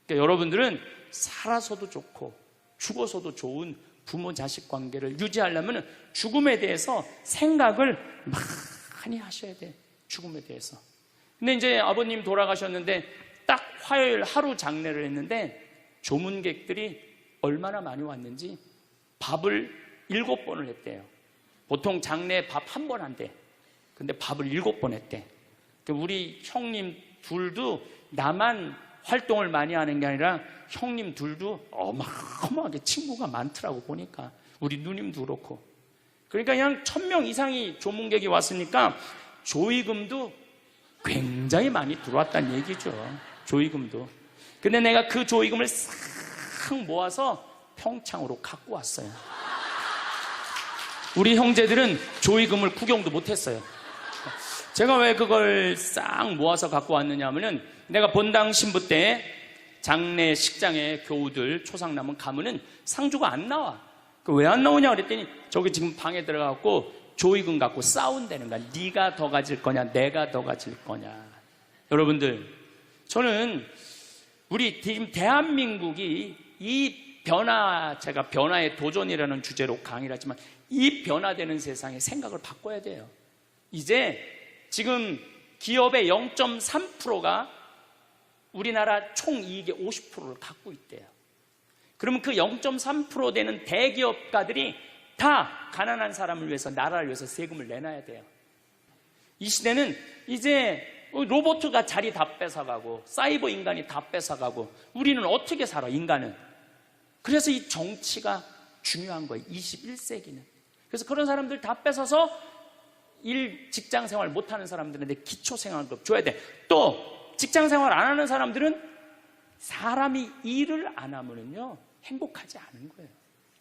그러니까 여러분들은 살아서도 좋고 죽어서도 좋은 부모 자식 관계를 유지하려면 죽음에 대해서 생각을 많이 하셔야 돼. 죽음에 대해서. 근데 이제 아버님 돌아가셨는데 딱 화요일 하루 장례를 했는데 조문객들이 얼마나 많이 왔는지 밥을 7번을 했대요. 보통 장례 밥 1번 한대. 근데 밥을 7번 했대. 우리 형님 둘도 나만 활동을 많이 하는 게 아니라 형님 둘도 어마어마하게 친구가 많더라고 보니까. 우리 누님도 그렇고. 그러니까 그냥 1000명 이상이 조문객이 왔으니까 조의금도 굉장히 많이 들어왔다는 얘기죠. 조의금도. 근데 내가 그 조의금을 싹 모아서 평창으로 갖고 왔어요. 우리 형제들은 조의금을 구경도 못했어요. 제가 왜 그걸 싹 모아서 갖고 왔느냐 하면은, 내가 본당 신부 때 장례식장에 교우들 초상 남은 가면은 상주가 안 나와. 왜 안 나오냐 그랬더니 저기 지금 방에 들어가고 조의금 갖고 싸운다는 거야. 네가 더 가질 거냐 내가 더 가질 거냐. 여러분들, 저는 우리 지금 대한민국이 이 변화, 제가 변화의 도전이라는 주제로 강의를 하지만 이 변화되는 세상에 생각을 바꿔야 돼요. 이제 지금 기업의 0.3%가 우리나라 총이익의 50%를 갖고 있대요. 그러면 그 0.3% 되는 대기업가들이 다 가난한 사람을 위해서, 나라를 위해서 세금을 내놔야 돼요. 이 시대는 이제 로봇가 자리 다 뺏어가고 사이버 인간이 다 뺏어가고 우리는 어떻게 살아, 인간은. 그래서 이 정치가 중요한 거예요, 21세기는. 그래서 그런 사람들 다 뺏어서 직장 생활 못하는 사람들한테 기초생활급 줘야 돼. 또 직장 생활 안 하는 사람들은 사람이 일을 안 하면은요 행복하지 않은 거예요.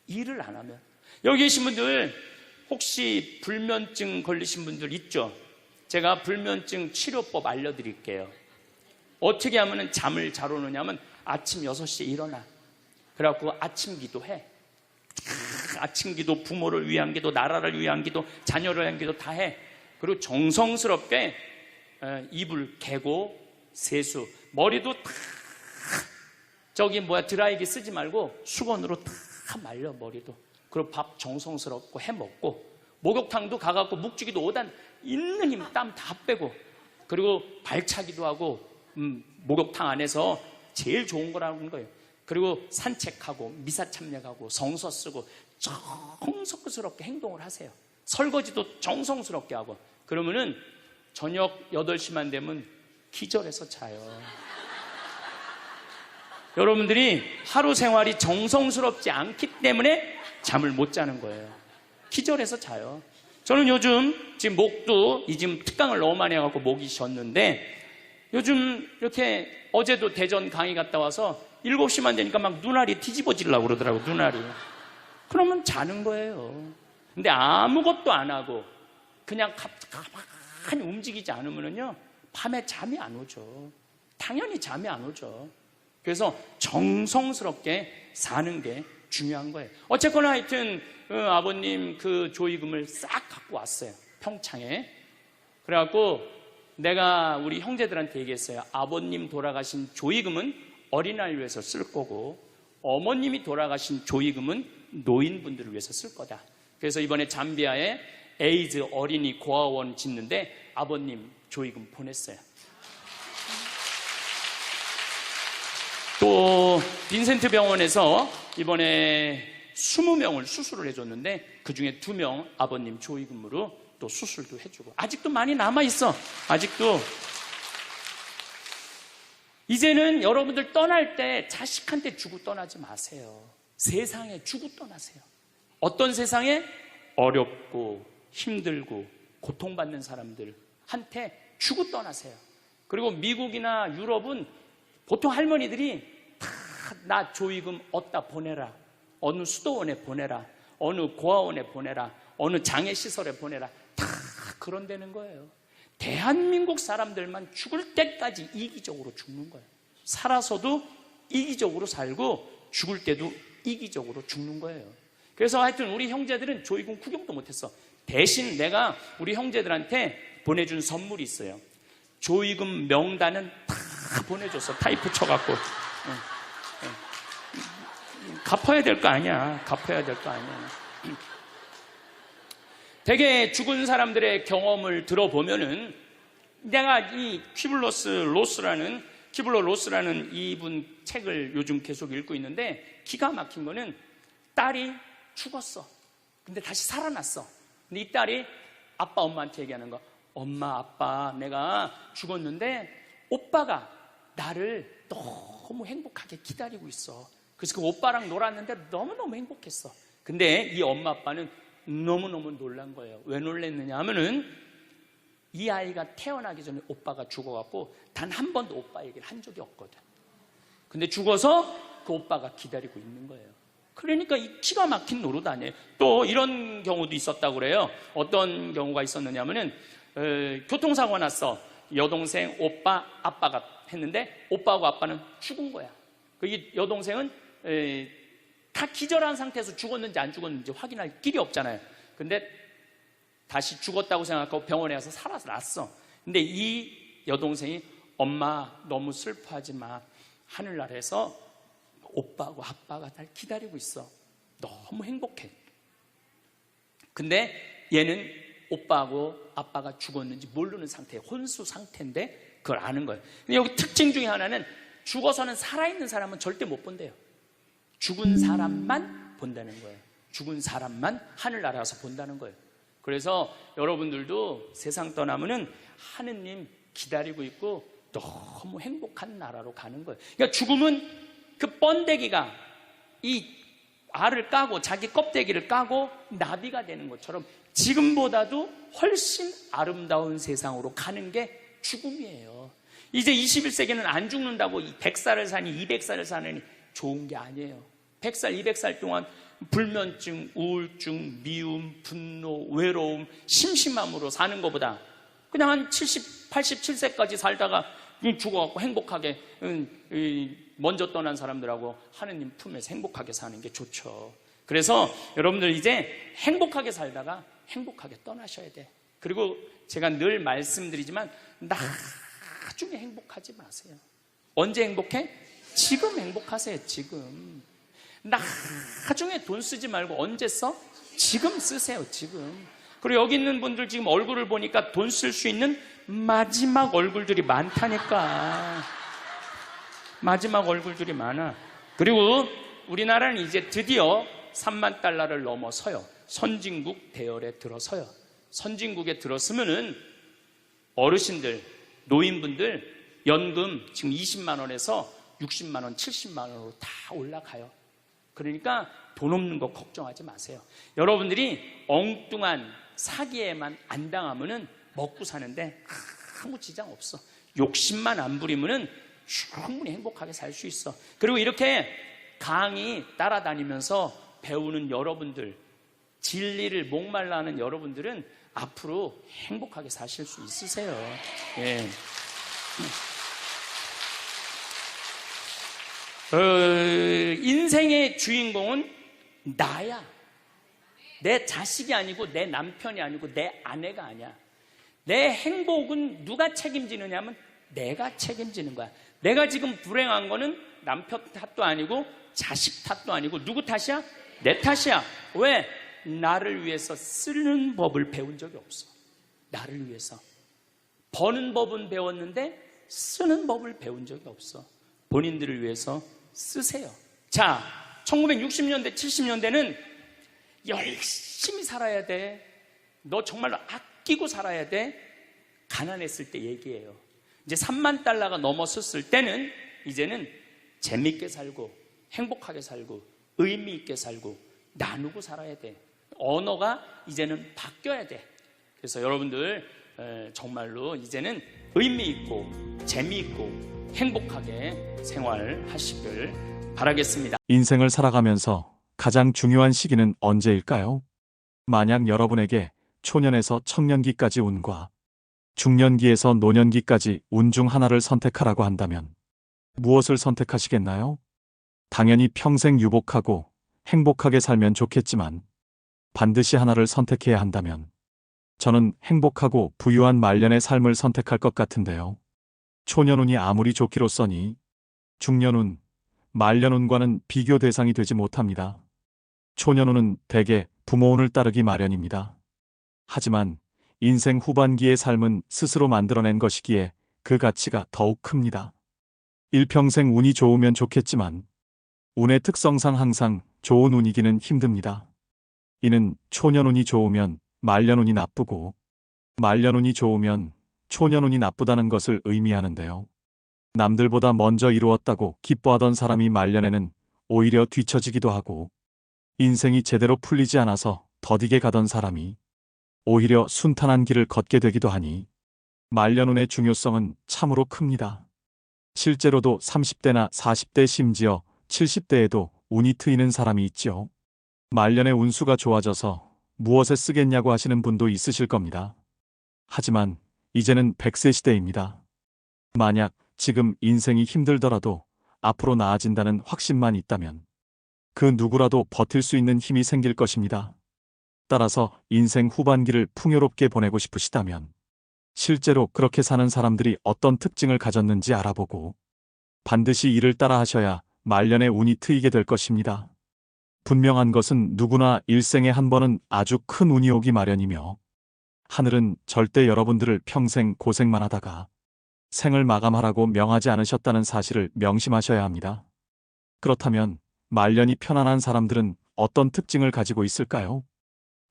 일을 안 하면. 여기 계신 분들 혹시 불면증 걸리신 분들 있죠? 제가 불면증 치료법 알려드릴게요. 어떻게 하면 잠을 잘 오느냐면 아침 6시에 일어나. 그래갖고 아침 기도해. 아침 기도, 부모를 위한 기도, 나라를 위한 기도, 자녀를 위한 기도 다 해. 그리고 정성스럽게 이불 개고 세수, 머리도 다 드라이기 쓰지 말고 수건으로 다 말려, 머리도. 그리고 밥 정성스럽고 해 먹고, 목욕탕도 가갖고 묵지기도 5단 있는 힘 땀 다 빼고, 그리고 발차기도 하고, 목욕탕 안에서 제일 좋은 거라는 거예요. 그리고 산책하고 미사 참여하고 성서 쓰고 정성스럽게 행동을 하세요. 설거지도 정성스럽게 하고. 그러면은 저녁 8시만 되면 기절해서 자요. 여러분들이 하루 생활이 정성스럽지 않기 때문에 잠을 못 자는 거예요. 기절해서 자요. 저는 요즘 지금 목도 지금 특강을 너무 많이 해갖고 목이 쉬었는데, 요즘 이렇게 어제도 대전 강의 갔다 와서 7시만 되니까 막 눈알이 뒤집어지려고 그러더라고, 눈알이. 그러면 자는 거예요. 근데 아무것도 안 하고 그냥 가만히 움직이지 않으면요 밤에 잠이 안 오죠. 당연히 잠이 안 오죠. 그래서 정성스럽게 사는 게 중요한 거예요. 어쨌거나 하여튼 아버님 그 조의금을 싹 갖고 왔어요, 평창에. 그래갖고 내가 우리 형제들한테 얘기했어요. 아버님 돌아가신 조의금은 어린아이를 위해서 쓸 거고, 어머님이 돌아가신 조의금은 노인분들을 위해서 쓸 거다. 그래서 이번에 잠비아에 에이즈 어린이 고아원 짓는데 아버님 조의금 보냈어요. 또 빈센트 병원에서 이번에 20명을 수술을 해줬는데 그중에 2명 아버님 조의금으로 또 수술도 해주고. 아직도 많이 남아있어. 아직도. 이제는 여러분들 떠날 때 자식한테 주고 떠나지 마세요. 세상에 주고 떠나세요. 어떤 세상에? 어렵고 힘들고 고통받는 사람들한테 주고 떠나세요. 그리고 미국이나 유럽은 보통 할머니들이 다 나 조의금 어디다 보내라, 어느 수도원에 보내라, 어느 고아원에 보내라, 어느 장애시설에 보내라, 다 그런다는 거예요. 대한민국 사람들만 죽을 때까지 이기적으로 죽는 거예요. 살아서도 이기적으로 살고 죽을 때도 이기적으로 죽는 거예요. 그래서 하여튼 우리 형제들은 조이군 구경도 못했어. 대신 내가 우리 형제들한테 보내준 선물이 있어요. 조이군 명단은 다 보내줬어. 타이프 쳐갖고. 갚아야 될 거 아니야. 갚아야 될 거 아니야. 되게 죽은 사람들의 경험을 들어보면은, 내가 이 키블러 로스라는 이분 책을 요즘 계속 읽고 있는데, 기가 막힌 거는 딸이 죽었어. 근데 다시 살아났어. 근데 이 딸이 아빠 엄마한테 얘기하는 거. 엄마 아빠 내가 죽었는데 오빠가 나를 너무 행복하게 기다리고 있어. 그래서 그 오빠랑 놀았는데 너무너무 행복했어. 근데 이 엄마 아빠는 너무너무 놀란 거예요. 왜 놀랐느냐 하면은 이 아이가 태어나기 전에 오빠가 죽어갖고 단 한 번도 오빠 얘기를 한 적이 없거든. 근데 죽어서 그 오빠가 기다리고 있는 거예요. 그러니까 이 기가 막힌 노릇 아니에요. 또 이런 경우도 있었다고 그래요. 어떤 경우가 있었느냐 하면은 교통사고 났어. 여동생, 오빠, 아빠가 했는데 오빠하고 아빠는 죽은 거야. 그 여동생은 다 기절한 상태에서 죽었는지 안 죽었는지 확인할 길이 없잖아요. 근데 다시 죽었다고 생각하고 병원에 가서 살아났어. 근데 이 여동생이 엄마 너무 슬퍼하지 마. 하늘나라에서 오빠하고 아빠가 날 기다리고 있어. 너무 행복해. 근데 얘는 오빠하고 아빠가 죽었는지 모르는 상태, 혼수 상태인데 그걸 아는 거예요. 근데 여기 특징 중에 하나는 죽어서는 살아있는 사람은 절대 못 본대요. 죽은 사람만 본다는 거예요. 죽은 사람만 하늘나라 가서 본다는 거예요. 그래서 여러분들도 세상 떠나면은 하느님 기다리고 있고 너무 행복한 나라로 가는 거예요. 그러니까 죽음은 그 번데기가 이 알을 까고 자기 껍데기를 까고 나비가 되는 것처럼 지금보다도 훨씬 아름다운 세상으로 가는 게 죽음이에요. 이제 21세기는 안 죽는다고 100살을 사니 200살을 사느니 좋은 게 아니에요. 100살, 200살 동안 불면증, 우울증, 미움, 분노, 외로움, 심심함으로 사는 것보다 그냥 한 70, 87세까지 살다가 죽어갖고 행복하게 먼저 떠난 사람들하고 하느님 품에서 행복하게 사는 게 좋죠. 그래서 여러분들 이제 행복하게 살다가 행복하게 떠나셔야 돼. 그리고 제가 늘 말씀드리지만 나중에 행복하지 마세요. 언제 행복해? 지금 행복하세요. 지금. 나중에 돈 쓰지 말고 언제 써? 지금 쓰세요. 지금. 그리고 여기 있는 분들 지금 얼굴을 보니까 돈 쓸 수 있는 마지막 얼굴들이 많다니까. 마지막 얼굴들이 많아. 그리고 우리나라는 이제 드디어 3만 달러를 넘어서요. 선진국 대열에 들어서요. 선진국에 들었으면은 어르신들, 노인분들 연금 지금 20만 원에서 60만 원, 70만 원으로 다 올라가요. 그러니까 돈 없는 거 걱정하지 마세요. 여러분들이 엉뚱한 사기에만 안 당하면은 먹고 사는데 아무 지장 없어. 욕심만 안 부리면은 충분히 행복하게 살 수 있어. 그리고 이렇게 강의 따라다니면서 배우는 여러분들, 진리를 목말라 하는 여러분들은 앞으로 행복하게 사실 수 있으세요. 예. 인생의 주인공은 나야. 내 자식이 아니고 내 남편이 아니고 내 아내가 아니야. 내 행복은 누가 책임지느냐 하면 내가 책임지는 거야. 내가 지금 불행한 거는 남편 탓도 아니고 자식 탓도 아니고 누구 탓이야? 내 탓이야. 왜? 나를 위해서 쓰는 법을 배운 적이 없어. 나를 위해서. 버는 법은 배웠는데 쓰는 법을 배운 적이 없어. 본인들을 위해서 쓰세요. 자, 1960년대, 70년대는 열심히 살아야 돼. 너 정말로 아끼고 살아야 돼. 가난했을 때 얘기예요. 이제 3만 달러가 넘었을 때는 이제는 재밌게 살고 행복하게 살고 의미 있게 살고 나누고 살아야 돼. 언어가 이제는 바뀌어야 돼. 그래서 여러분들 정말로 이제는 의미 있고 재미있고 행복하게 생활하시길 바라겠습니다. 인생을 살아가면서 가장 중요한 시기는 언제일까요? 만약 여러분에게 초년에서 청년기까지 운과 중년기에서 노년기까지 운 중 하나를 선택하라고 한다면 무엇을 선택하시겠나요? 당연히 평생 유복하고 행복하게 살면 좋겠지만 반드시 하나를 선택해야 한다면 저는 행복하고 부유한 말년의 삶을 선택할 것 같은데요. 초년운이 아무리 좋기로써니 중년운, 말년운과는 비교 대상이 되지 못합니다. 초년운은 대개 부모운을 따르기 마련입니다. 하지만 인생 후반기의 삶은 스스로 만들어낸 것이기에 그 가치가 더욱 큽니다. 일평생 운이 좋으면 좋겠지만 운의 특성상 항상 좋은 운이기는 힘듭니다. 이는 초년운이 좋으면 말년운이 나쁘고 말년운이 좋으면 초년운이 나쁘다는 것을 의미하는데요. 남들보다 먼저 이루었다고 기뻐하던 사람이 말년에는 오히려 뒤처지기도 하고 인생이 제대로 풀리지 않아서 더디게 가던 사람이 오히려 순탄한 길을 걷게 되기도 하니 말년운의 중요성은 참으로 큽니다. 실제로도 30대나 40대 심지어 70대에도 운이 트이는 사람이 있지요. 말년의 운수가 좋아져서 무엇에 쓰겠냐고 하시는 분도 있으실 겁니다. 하지만 이제는 100세 시대입니다. 만약 지금 인생이 힘들더라도 앞으로 나아진다는 확신만 있다면 그 누구라도 버틸 수 있는 힘이 생길 것입니다. 따라서 인생 후반기를 풍요롭게 보내고 싶으시다면 실제로 그렇게 사는 사람들이 어떤 특징을 가졌는지 알아보고 반드시 이를 따라 하셔야 말년의 운이 트이게 될 것입니다. 분명한 것은 누구나 일생에 한 번은 아주 큰 운이 오기 마련이며 하늘은 절대 여러분들을 평생 고생만 하다가 생을 마감하라고 명하지 않으셨다는 사실을 명심하셔야 합니다. 그렇다면 말년이 편안한 사람들은 어떤 특징을 가지고 있을까요?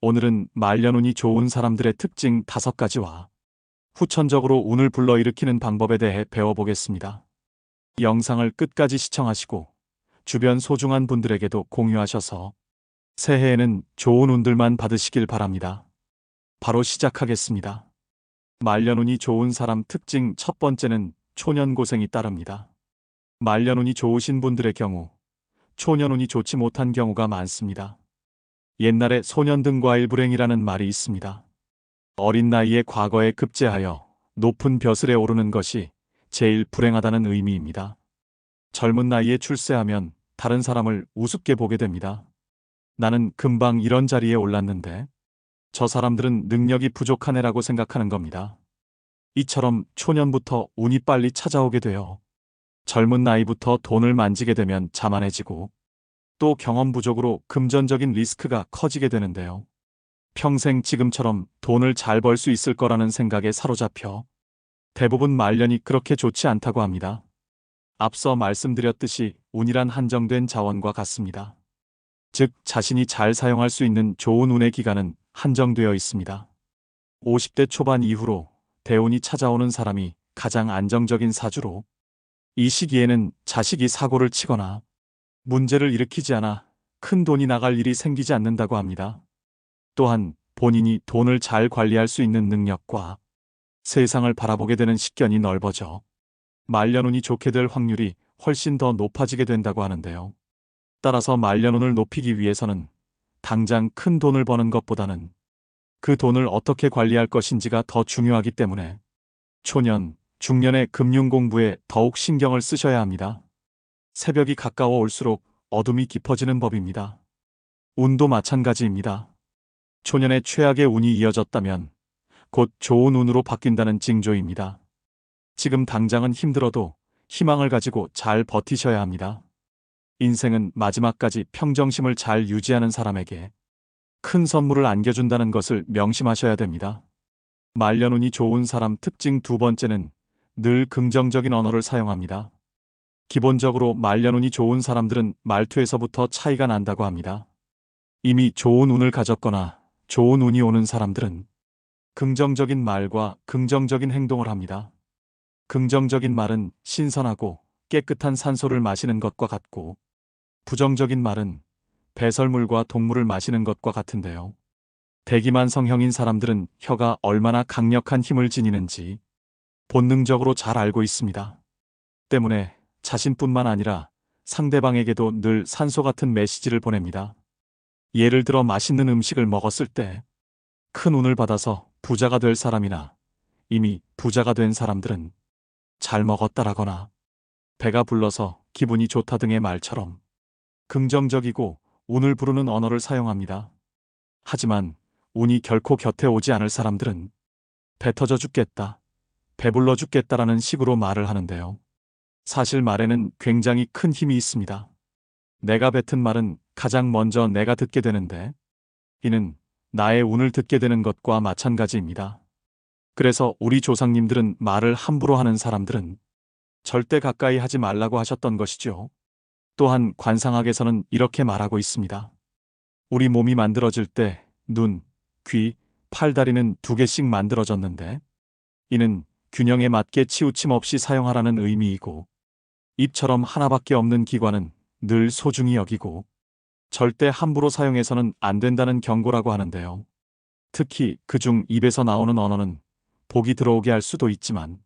오늘은 말년운이 좋은 사람들의 특징 5가지와 후천적으로 운을 불러일으키는 방법에 대해 배워보겠습니다. 영상을 끝까지 시청하시고 주변 소중한 분들에게도 공유하셔서 새해에는 좋은 운들만 받으시길 바랍니다. 바로 시작하겠습니다. 말년운이 좋은 사람 특징 첫 번째는 초년고생이 따릅니다. 말년운이 좋으신 분들의 경우 초년운이 좋지 못한 경우가 많습니다. 옛날에 소년등과일불행이라는 말이 있습니다. 어린 나이에 과거에 급제하여 높은 벼슬에 오르는 것이 제일 불행하다는 의미입니다. 젊은 나이에 출세하면 다른 사람을 우습게 보게 됩니다. 나는 금방 이런 자리에 올랐는데 저 사람들은 능력이 부족한 애라고 생각하는 겁니다. 이처럼 초년부터 운이 빨리 찾아오게 돼요. 젊은 나이부터 돈을 만지게 되면 자만해지고 또 경험 부족으로 금전적인 리스크가 커지게 되는데요. 평생 지금처럼 돈을 잘 벌 수 있을 거라는 생각에 사로잡혀 대부분 말년이 그렇게 좋지 않다고 합니다. 앞서 말씀드렸듯이 운이란 한정된 자원과 같습니다. 즉 자신이 잘 사용할 수 있는 좋은 운의 기간은 한정되어 있습니다. 50대 초반 이후로 대운이 찾아오는 사람이 가장 안정적인 사주로 이 시기에는 자식이 사고를 치거나 문제를 일으키지 않아 큰 돈이 나갈 일이 생기지 않는다고 합니다. 또한 본인이 돈을 잘 관리할 수 있는 능력과 세상을 바라보게 되는 식견이 넓어져 말년운이 좋게 될 확률이 훨씬 더 높아지게 된다고 하는데요. 따라서 말년운을 높이기 위해서는 당장 큰 돈을 버는 것보다는 그 돈을 어떻게 관리할 것인지가 더 중요하기 때문에 초년, 중년의 금융 공부에 더욱 신경을 쓰셔야 합니다. 새벽이 가까워 올수록 어둠이 깊어지는 법입니다. 운도 마찬가지입니다. 초년에 최악의 운이 이어졌다면 곧 좋은 운으로 바뀐다는 징조입니다. 지금 당장은 힘들어도 희망을 가지고 잘 버티셔야 합니다. 인생은 마지막까지 평정심을 잘 유지하는 사람에게 큰 선물을 안겨준다는 것을 명심하셔야 됩니다. 말년운이 좋은 사람 특징 두 번째는 늘 긍정적인 언어를 사용합니다. 기본적으로 말년운이 좋은 사람들은 말투에서부터 차이가 난다고 합니다. 이미 좋은 운을 가졌거나 좋은 운이 오는 사람들은 긍정적인 말과 긍정적인 행동을 합니다. 긍정적인 말은 신선하고 깨끗한 산소를 마시는 것과 같고 부정적인 말은 배설물과 동물을 마시는 것과 같은데요. 대기만 성형인 사람들은 혀가 얼마나 강력한 힘을 지니는지 본능적으로 잘 알고 있습니다. 때문에 자신뿐만 아니라 상대방에게도 늘 산소 같은 메시지를 보냅니다. 예를 들어 맛있는 음식을 먹었을 때 큰 운을 받아서 부자가 될 사람이나 이미 부자가 된 사람들은 잘 먹었다라거나 배가 불러서 기분이 좋다 등의 말처럼 긍정적이고 운을 부르는 언어를 사용합니다. 하지만 운이 결코 곁에 오지 않을 사람들은 배 터져 죽겠다, 배불러 죽겠다라는 식으로 말을 하는데요. 사실 말에는 굉장히 큰 힘이 있습니다. 내가 뱉은 말은 가장 먼저 내가 듣게 되는데 이는 나의 운을 듣게 되는 것과 마찬가지입니다. 그래서 우리 조상님들은 말을 함부로 하는 사람들은 절대 가까이 하지 말라고 하셨던 것이죠. 또한 관상학에서는 이렇게 말하고 있습니다. 우리 몸이 만들어질 때 눈, 귀, 팔다리는 2개씩 만들어졌는데 이는 균형에 맞게 치우침 없이 사용하라는 의미이고 입처럼 하나밖에 없는 기관은 늘 소중히 여기고 절대 함부로 사용해서는 안 된다는 경고라고 하는데요. 특히 그중 입에서 나오는 언어는 복이 들어오게 할 수도 있지만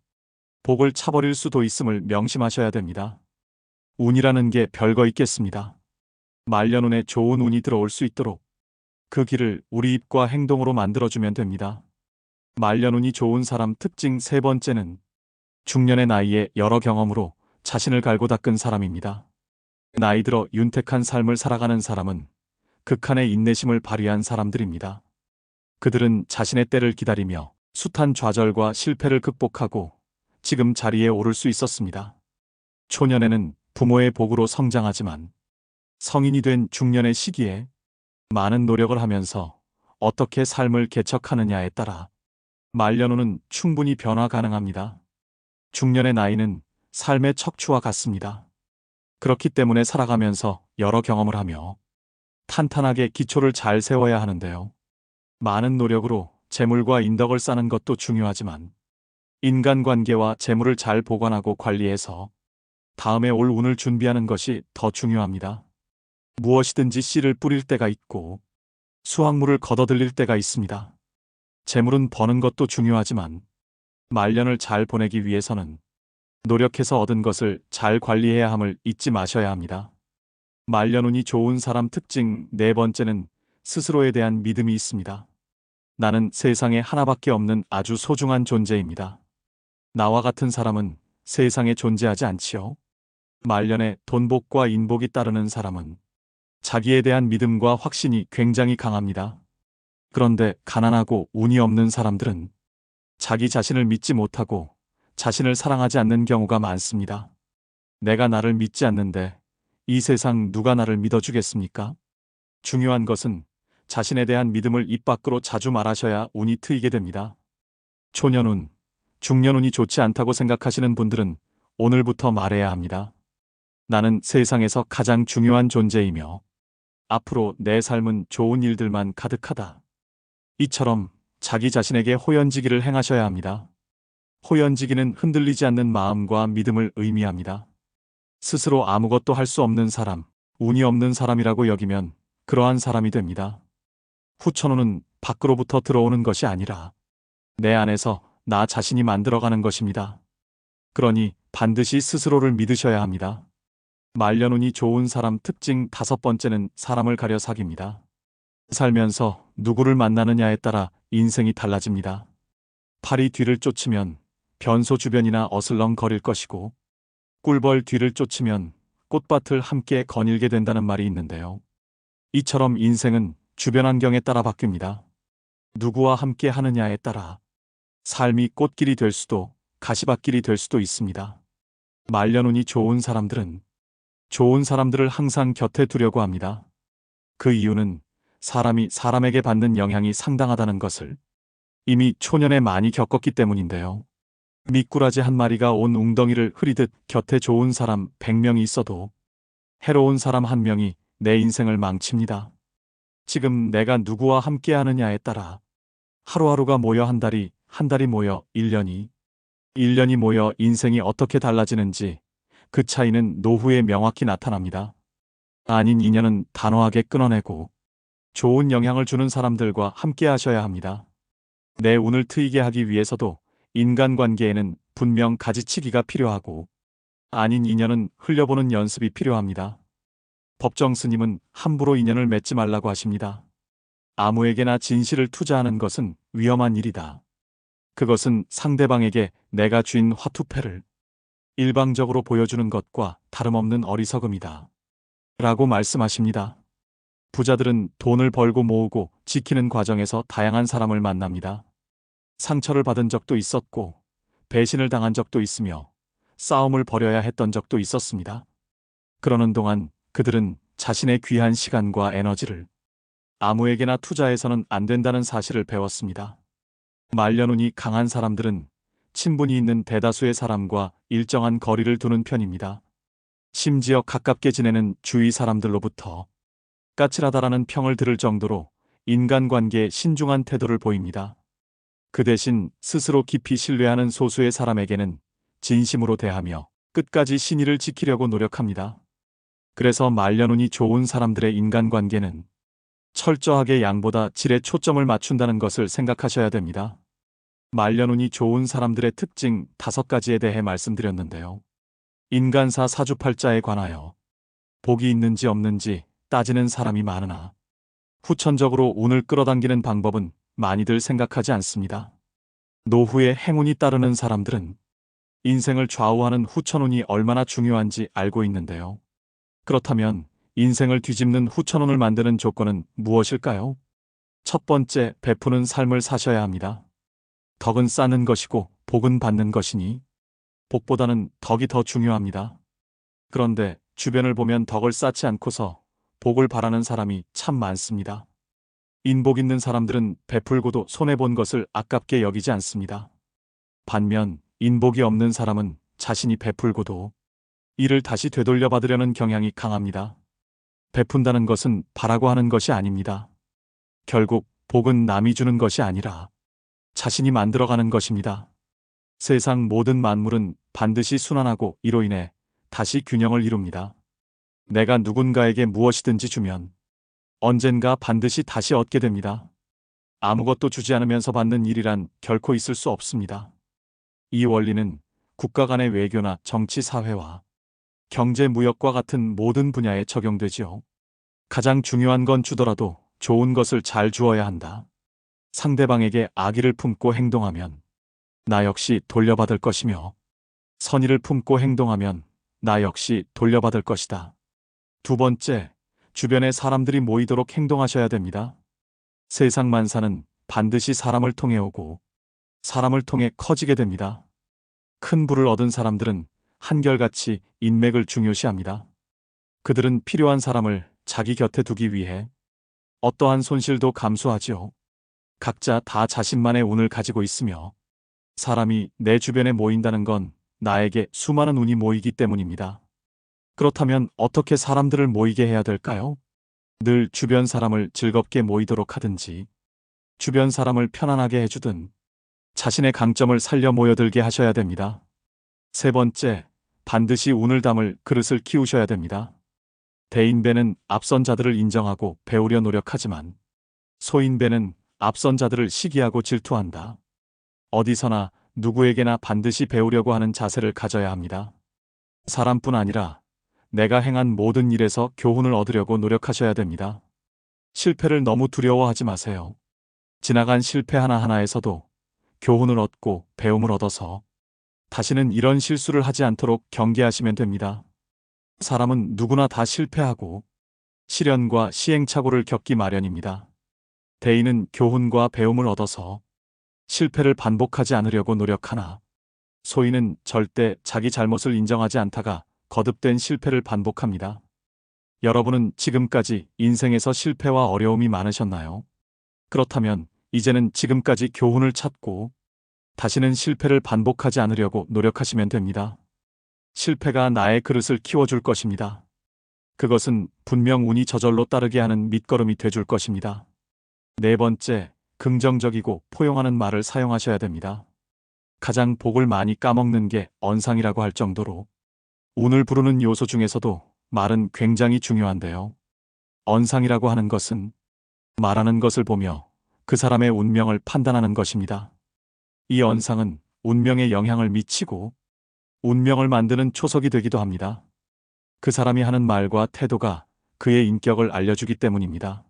복을 차버릴 수도 있음을 명심하셔야 됩니다. 운이라는 게 별거 있겠습니다. 말년운에 좋은 운이 들어올 수 있도록 그 길을 우리 입과 행동으로 만들어주면 됩니다. 말년운이 좋은 사람 특징 3번째는 중년의 나이에 여러 경험으로 자신을 갈고 닦은 사람입니다. 나이 들어 윤택한 삶을 살아가는 사람은 극한의 인내심을 발휘한 사람들입니다. 그들은 자신의 때를 기다리며 숱한 좌절과 실패를 극복하고 지금 자리에 오를 수 있었습니다. 초년에는 부모의 복으로 성장하지만 성인이 된 중년의 시기에 많은 노력을 하면서 어떻게 삶을 개척하느냐에 따라 말년운은 충분히 변화 가능합니다. 중년의 나이는 삶의 척추와 같습니다. 그렇기 때문에 살아가면서 여러 경험을 하며 탄탄하게 기초를 잘 세워야 하는데요. 많은 노력으로 재물과 인덕을 쌓는 것도 중요하지만 인간관계와 재물을 잘 보관하고 관리해서 다음에 올 운을 준비하는 것이 더 중요합니다. 무엇이든지 씨를 뿌릴 때가 있고 수확물을 걷어들일 때가 있습니다. 재물은 버는 것도 중요하지만 말년을 잘 보내기 위해서는 노력해서 얻은 것을 잘 관리해야 함을 잊지 마셔야 합니다. 말년운이 좋은 사람 특징 4번째는 스스로에 대한 믿음이 있습니다. 나는 세상에 하나밖에 없는 아주 소중한 존재입니다. 나와 같은 사람은 세상에 존재하지 않지요. 말년에 돈복과 인복이 따르는 사람은 자기에 대한 믿음과 확신이 굉장히 강합니다. 그런데 가난하고 운이 없는 사람들은 자기 자신을 믿지 못하고 자신을 사랑하지 않는 경우가 많습니다. 내가 나를 믿지 않는데 이 세상 누가 나를 믿어주겠습니까? 중요한 것은 자신에 대한 믿음을 입 밖으로 자주 말하셔야 운이 트이게 됩니다. 초년운, 중년운이 좋지 않다고 생각하시는 분들은 오늘부터 말해야 합니다. 나는 세상에서 가장 중요한 존재이며 앞으로 내 삶은 좋은 일들만 가득하다. 이처럼 자기 자신에게 호연지기를 행하셔야 합니다. 호연지기는 흔들리지 않는 마음과 믿음을 의미합니다. 스스로 아무것도 할 수 없는 사람, 운이 없는 사람이라고 여기면 그러한 사람이 됩니다. 후천운은 밖으로부터 들어오는 것이 아니라 내 안에서 나 자신이 만들어가는 것입니다. 그러니 반드시 스스로를 믿으셔야 합니다. 말년운이 좋은 사람 특징 5번째는 사람을 가려 사귑니다. 살면서 누구를 만나느냐에 따라 인생이 달라집니다. 파리 뒤를 쫓으면 변소 주변이나 어슬렁거릴 것이고 꿀벌 뒤를 쫓으면 꽃밭을 함께 거닐게 된다는 말이 있는데요. 이처럼 인생은 주변 환경에 따라 바뀝니다. 누구와 함께 하느냐에 따라 삶이 꽃길이 될 수도 가시밭길이 될 수도 있습니다. 말년운이 좋은 사람들은 좋은 사람들을 항상 곁에 두려고 합니다. 그 이유는 사람이 사람에게 받는 영향이 상당하다는 것을 이미 초년에 많이 겪었기 때문인데요. 미꾸라지 한 마리가 온 웅덩이를 흐리듯 곁에 좋은 사람 100명이 있어도 해로운 사람 1명이 내 인생을 망칩니다. 지금 내가 누구와 함께 하느냐에 따라 하루하루가 모여 한 달이 모여 1년이, 1년이 모여 인생이 어떻게 달라지는지 그 차이는 노후에 명확히 나타납니다. 아닌 인연은 단호하게 끊어내고 좋은 영향을 주는 사람들과 함께 하셔야 합니다. 내 운을 트이게 하기 위해서도 인간관계에는 분명 가지치기가 필요하고 아닌 인연은 흘려보는 연습이 필요합니다. 법정 스님은 함부로 인연을 맺지 말라고 하십니다. 아무에게나 진실을 투자하는 것은 위험한 일이다. 그것은 상대방에게 내가 쥔 화투패를 일방적으로 보여주는 것과 다름없는 어리석음이다. 라고 말씀하십니다. 부자들은 돈을 벌고 모으고 지키는 과정에서 다양한 사람을 만납니다. 상처를 받은 적도 있었고, 배신을 당한 적도 있으며, 싸움을 벌여야 했던 적도 있었습니다. 그러는 동안 그들은 자신의 귀한 시간과 에너지를 아무에게나 투자해서는 안 된다는 사실을 배웠습니다. 말려눈이 강한 사람들은 친분이 있는 대다수의 사람과 일정한 거리를 두는 편입니다. 심지어 가깝게 지내는 주위 사람들로부터 까칠하다라는 평을 들을 정도로 인간관계에 신중한 태도를 보입니다. 그 대신 스스로 깊이 신뢰하는 소수의 사람에게는 진심으로 대하며 끝까지 신의를 지키려고 노력합니다. 그래서 말려눈이 좋은 사람들의 인간관계는 철저하게 양보다 질에 초점을 맞춘다는 것을 생각하셔야 됩니다. 말려눈이 좋은 사람들의 특징 5가지에 대해 말씀드렸는데요. 인간사 사주팔자에 관하여 복이 있는지 없는지 따지는 사람이 많으나 후천적으로 운을 끌어당기는 방법은 많이들 생각하지 않습니다. 노후에 행운이 따르는 사람들은 인생을 좌우하는 후천운이 얼마나 중요한지 알고 있는데요. 그렇다면 인생을 뒤집는 후천운을 만드는 조건은 무엇일까요? 첫 번째, 베푸는 삶을 사셔야 합니다. 덕은 쌓는 것이고 복은 받는 것이니 복보다는 덕이 더 중요합니다. 그런데 주변을 보면 덕을 쌓지 않고서 복을 바라는 사람이 참 많습니다. 인복 있는 사람들은 베풀고도 손해본 것을 아깝게 여기지 않습니다. 반면 인복이 없는 사람은 자신이 베풀고도 이를 다시 되돌려 받으려는 경향이 강합니다. 베푼다는 것은 바라고 하는 것이 아닙니다. 결국 복은 남이 주는 것이 아니라 자신이 만들어가는 것입니다. 세상 모든 만물은 반드시 순환하고 이로 인해 다시 균형을 이룹니다. 내가 누군가에게 무엇이든지 주면 언젠가 반드시 다시 얻게 됩니다. 아무것도 주지 않으면서 받는 일이란 결코 있을 수 없습니다. 이 원리는 국가 간의 외교나 정치, 사회와 경제, 무역과 같은 모든 분야에 적용되지요. 가장 중요한 건 주더라도 좋은 것을 잘 주어야 한다. 상대방에게 악의를 품고 행동하면 나 역시 돌려받을 것이며 선의를 품고 행동하면 나 역시 돌려받을 것이다. 두 번째, 주변에 사람들이 모이도록 행동하셔야 됩니다. 세상 만사는 반드시 사람을 통해 오고 사람을 통해 커지게 됩니다. 큰 부를 얻은 사람들은 한결같이 인맥을 중요시합니다. 그들은 필요한 사람을 자기 곁에 두기 위해 어떠한 손실도 감수하지요. 각자 다 자신만의 운을 가지고 있으며 사람이 내 주변에 모인다는 건 나에게 수많은 운이 모이기 때문입니다. 그렇다면 어떻게 사람들을 모이게 해야 될까요? 늘 주변 사람을 즐겁게 모이도록 하든지 주변 사람을 편안하게 해주든 자신의 강점을 살려 모여들게 하셔야 됩니다. 세 번째, 반드시 운을 담을 그릇을 키우셔야 됩니다. 대인배는 앞선 자들을 인정하고 배우려 노력하지만 소인배는 앞선 자들을 시기하고 질투한다. 어디서나 누구에게나 반드시 배우려고 하는 자세를 가져야 합니다. 사람뿐 아니라 내가 행한 모든 일에서 교훈을 얻으려고 노력하셔야 됩니다. 실패를 너무 두려워하지 마세요. 지나간 실패 하나하나에서도 교훈을 얻고 배움을 얻어서 다시는 이런 실수를 하지 않도록 경계하시면 됩니다. 사람은 누구나 다 실패하고 시련과 시행착오를 겪기 마련입니다. 대인은 교훈과 배움을 얻어서 실패를 반복하지 않으려고 노력하나 소인은 절대 자기 잘못을 인정하지 않다가 거듭된 실패를 반복합니다. 여러분은 지금까지 인생에서 실패와 어려움이 많으셨나요? 그렇다면 이제는 지금까지 교훈을 찾고 다시는 실패를 반복하지 않으려고 노력하시면 됩니다. 실패가 나의 그릇을 키워줄 것입니다. 그것은 분명 운이 저절로 따르게 하는 밑거름이 돼줄 것입니다. 네 번째, 긍정적이고 포용하는 말을 사용하셔야 됩니다. 가장 복을 많이 까먹는 게 언상이라고 할 정도로 운을 부르는 요소 중에서도 말은 굉장히 중요한데요. 언상이라고 하는 것은 말하는 것을 보며 그 사람의 운명을 판단하는 것입니다. 이 언상은 운명에 영향을 미치고 운명을 만드는 초석이 되기도 합니다. 그 사람이 하는 말과 태도가 그의 인격을 알려주기 때문입니다.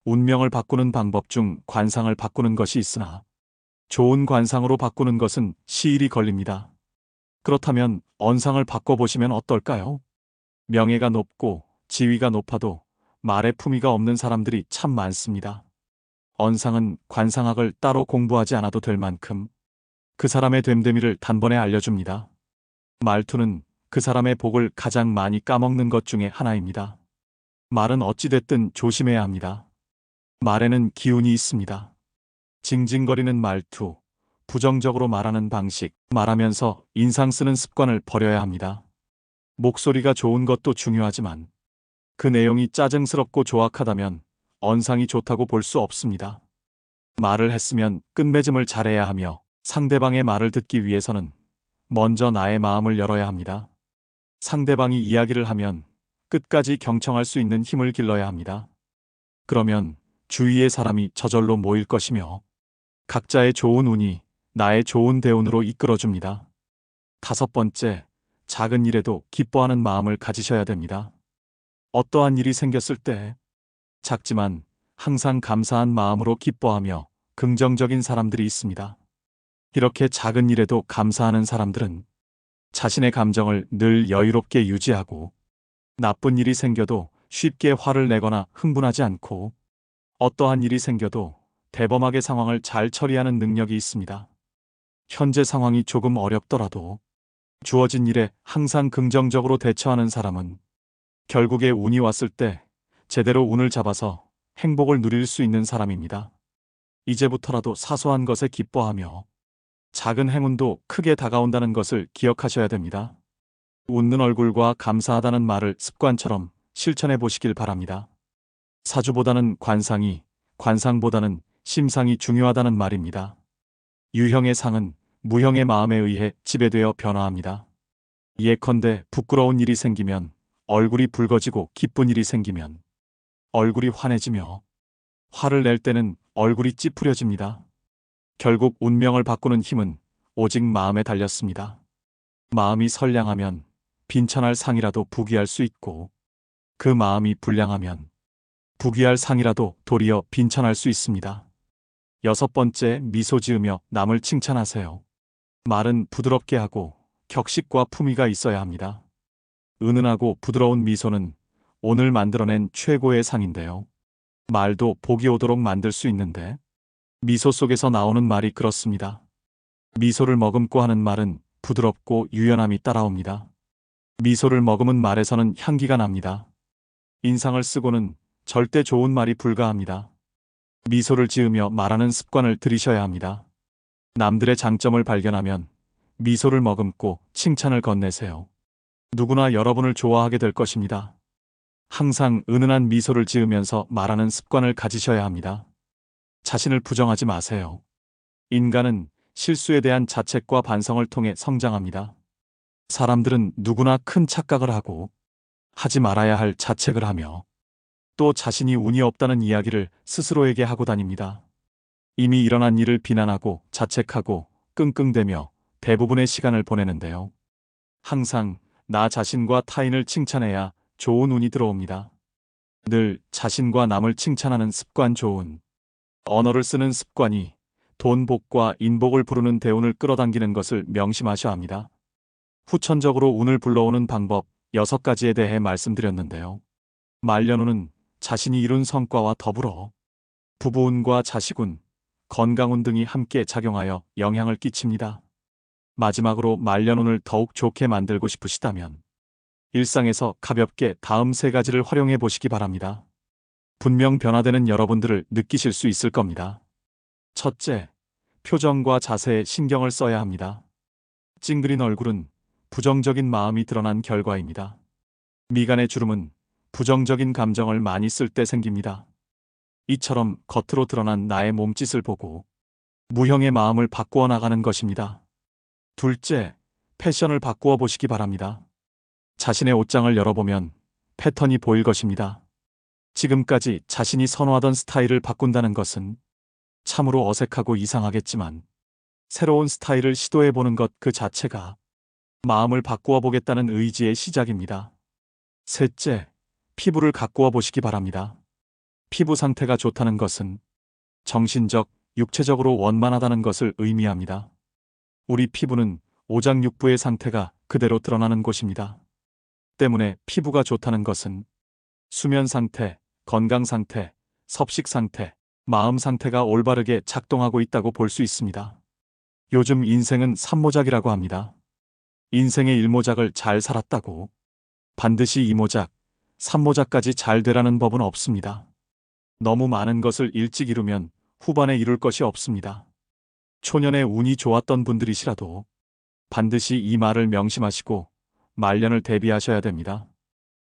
운명을 바꾸는 방법 중 관상을 바꾸는 것이 있으나 좋은 관상으로 바꾸는 것은 시일이 걸립니다. 그렇다면 언상을 바꿔보시면 어떨까요? 명예가 높고 지위가 높아도 말의 품위가 없는 사람들이 참 많습니다. 언상은 관상학을 따로 공부하지 않아도 될 만큼 그 사람의 됨됨이를 단번에 알려줍니다. 말투는 그 사람의 복을 가장 많이 까먹는 것 중에 하나입니다. 말은 어찌됐든 조심해야 합니다. 말에는 기운이 있습니다. 징징거리는 말투, 부정적으로 말하는 방식, 말하면서 인상 쓰는 습관을 버려야 합니다. 목소리가 좋은 것도 중요하지만 그 내용이 짜증스럽고 조악하다면 언상이 좋다고 볼 수 없습니다. 말을 했으면 끝맺음을 잘해야 하며 상대방의 말을 듣기 위해서는 먼저 나의 마음을 열어야 합니다. 상대방이 이야기를 하면 끝까지 경청할 수 있는 힘을 길러야 합니다. 그러면 주위의 사람이 저절로 모일 것이며 각자의 좋은 운이 나의 좋은 대운으로 이끌어줍니다. 5번째, 작은 일에도 기뻐하는 마음을 가지셔야 됩니다. 어떠한 일이 생겼을 때 작지만 항상 감사한 마음으로 기뻐하며 긍정적인 사람들이 있습니다. 이렇게 작은 일에도 감사하는 사람들은 자신의 감정을 늘 여유롭게 유지하고 나쁜 일이 생겨도 쉽게 화를 내거나 흥분하지 않고 어떠한 일이 생겨도 대범하게 상황을 잘 처리하는 능력이 있습니다. 현재 상황이 조금 어렵더라도 주어진 일에 항상 긍정적으로 대처하는 사람은 결국에 운이 왔을 때 제대로 운을 잡아서 행복을 누릴 수 있는 사람입니다. 이제부터라도 사소한 것에 기뻐하며 작은 행운도 크게 다가온다는 것을 기억하셔야 됩니다. 웃는 얼굴과 감사하다는 말을 습관처럼 실천해 보시길 바랍니다. 사주보다는 관상이, 관상보다는 심상이 중요하다는 말입니다. 유형의 상은 무형의 마음에 의해 지배되어 변화합니다. 예컨대 부끄러운 일이 생기면 얼굴이 붉어지고 기쁜 일이 생기면 얼굴이 환해지며 화를 낼 때는 얼굴이 찌푸려집니다. 결국 운명을 바꾸는 힘은 오직 마음에 달렸습니다. 마음이 선량하면 빈천할 상이라도 부귀할 수 있고 그 마음이 불량하면 부귀할 상이라도 도리어 빈천할 수 있습니다. 6번째, 미소 지으며 남을 칭찬하세요. 말은 부드럽게 하고 격식과 품위가 있어야 합니다. 은은하고 부드러운 미소는 오늘 만들어낸 최고의 상인데요. 말도 복이 오도록 만들 수 있는데 미소 속에서 나오는 말이 그렇습니다. 미소를 머금고 하는 말은 부드럽고 유연함이 따라옵니다. 미소를 머금은 말에서는 향기가 납니다. 인상을 쓰고는 절대 좋은 말이 불가합니다. 미소를 지으며 말하는 습관을 들이셔야 합니다. 남들의 장점을 발견하면 미소를 머금고 칭찬을 건네세요. 누구나 여러분을 좋아하게 될 것입니다. 항상 은은한 미소를 지으면서 말하는 습관을 가지셔야 합니다. 자신을 부정하지 마세요. 인간은 실수에 대한 자책과 반성을 통해 성장합니다. 사람들은 누구나 큰 착각을 하고 하지 말아야 할 자책을 하며 또 자신이 운이 없다는 이야기를 스스로에게 하고 다닙니다. 이미 일어난 일을 비난하고 자책하고 끙끙대며 대부분의 시간을 보내는데요. 항상 나 자신과 타인을 칭찬해야 좋은 운이 들어옵니다. 늘 자신과 남을 칭찬하는 습관 좋은 언어를 쓰는 습관이 돈 복과 인복을 부르는 대운을 끌어당기는 것을 명심하셔야 합니다. 후천적으로 운을 불러오는 방법 6가지에 대해 말씀드렸는데요. 말년운은 자신이 이룬 성과와 더불어 부부운과 자식운, 건강운 등이 함께 작용하여 영향을 끼칩니다. 마지막으로 말년운을 더욱 좋게 만들고 싶으시다면 일상에서 가볍게 다음 3가지를 활용해 보시기 바랍니다. 분명 변화되는 여러분들을 느끼실 수 있을 겁니다. 첫째, 표정과 자세에 신경을 써야 합니다. 찡그린 얼굴은 부정적인 마음이 드러난 결과입니다. 미간의 주름은 부정적인 감정을 많이 쓸 때 생깁니다. 이처럼 겉으로 드러난 나의 몸짓을 보고 무형의 마음을 바꾸어 나가는 것입니다. 둘째, 패션을 바꾸어 보시기 바랍니다. 자신의 옷장을 열어보면 패턴이 보일 것입니다. 지금까지 자신이 선호하던 스타일을 바꾼다는 것은 참으로 어색하고 이상하겠지만 새로운 스타일을 시도해보는 것 그 자체가 마음을 바꾸어 보겠다는 의지의 시작입니다. 셋째, 피부를 가꾸어 보시기 바랍니다. 피부 상태가 좋다는 것은 정신적, 육체적으로 원만하다는 것을 의미합니다. 우리 피부는 오장육부의 상태가 그대로 드러나는 곳입니다. 때문에 피부가 좋다는 것은 수면 상태, 건강 상태, 섭식 상태, 마음 상태가 올바르게 작동하고 있다고 볼 수 있습니다. 요즘 인생은 3모작이라고 합니다. 인생의 1모작을 잘 살았다고 반드시 2모작, 3모작까지 잘 되라는 법은 없습니다. 너무 많은 것을 일찍 이루면 후반에 이룰 것이 없습니다. 초년에 운이 좋았던 분들이시라도 반드시 이 말을 명심하시고 말년을 대비하셔야 됩니다.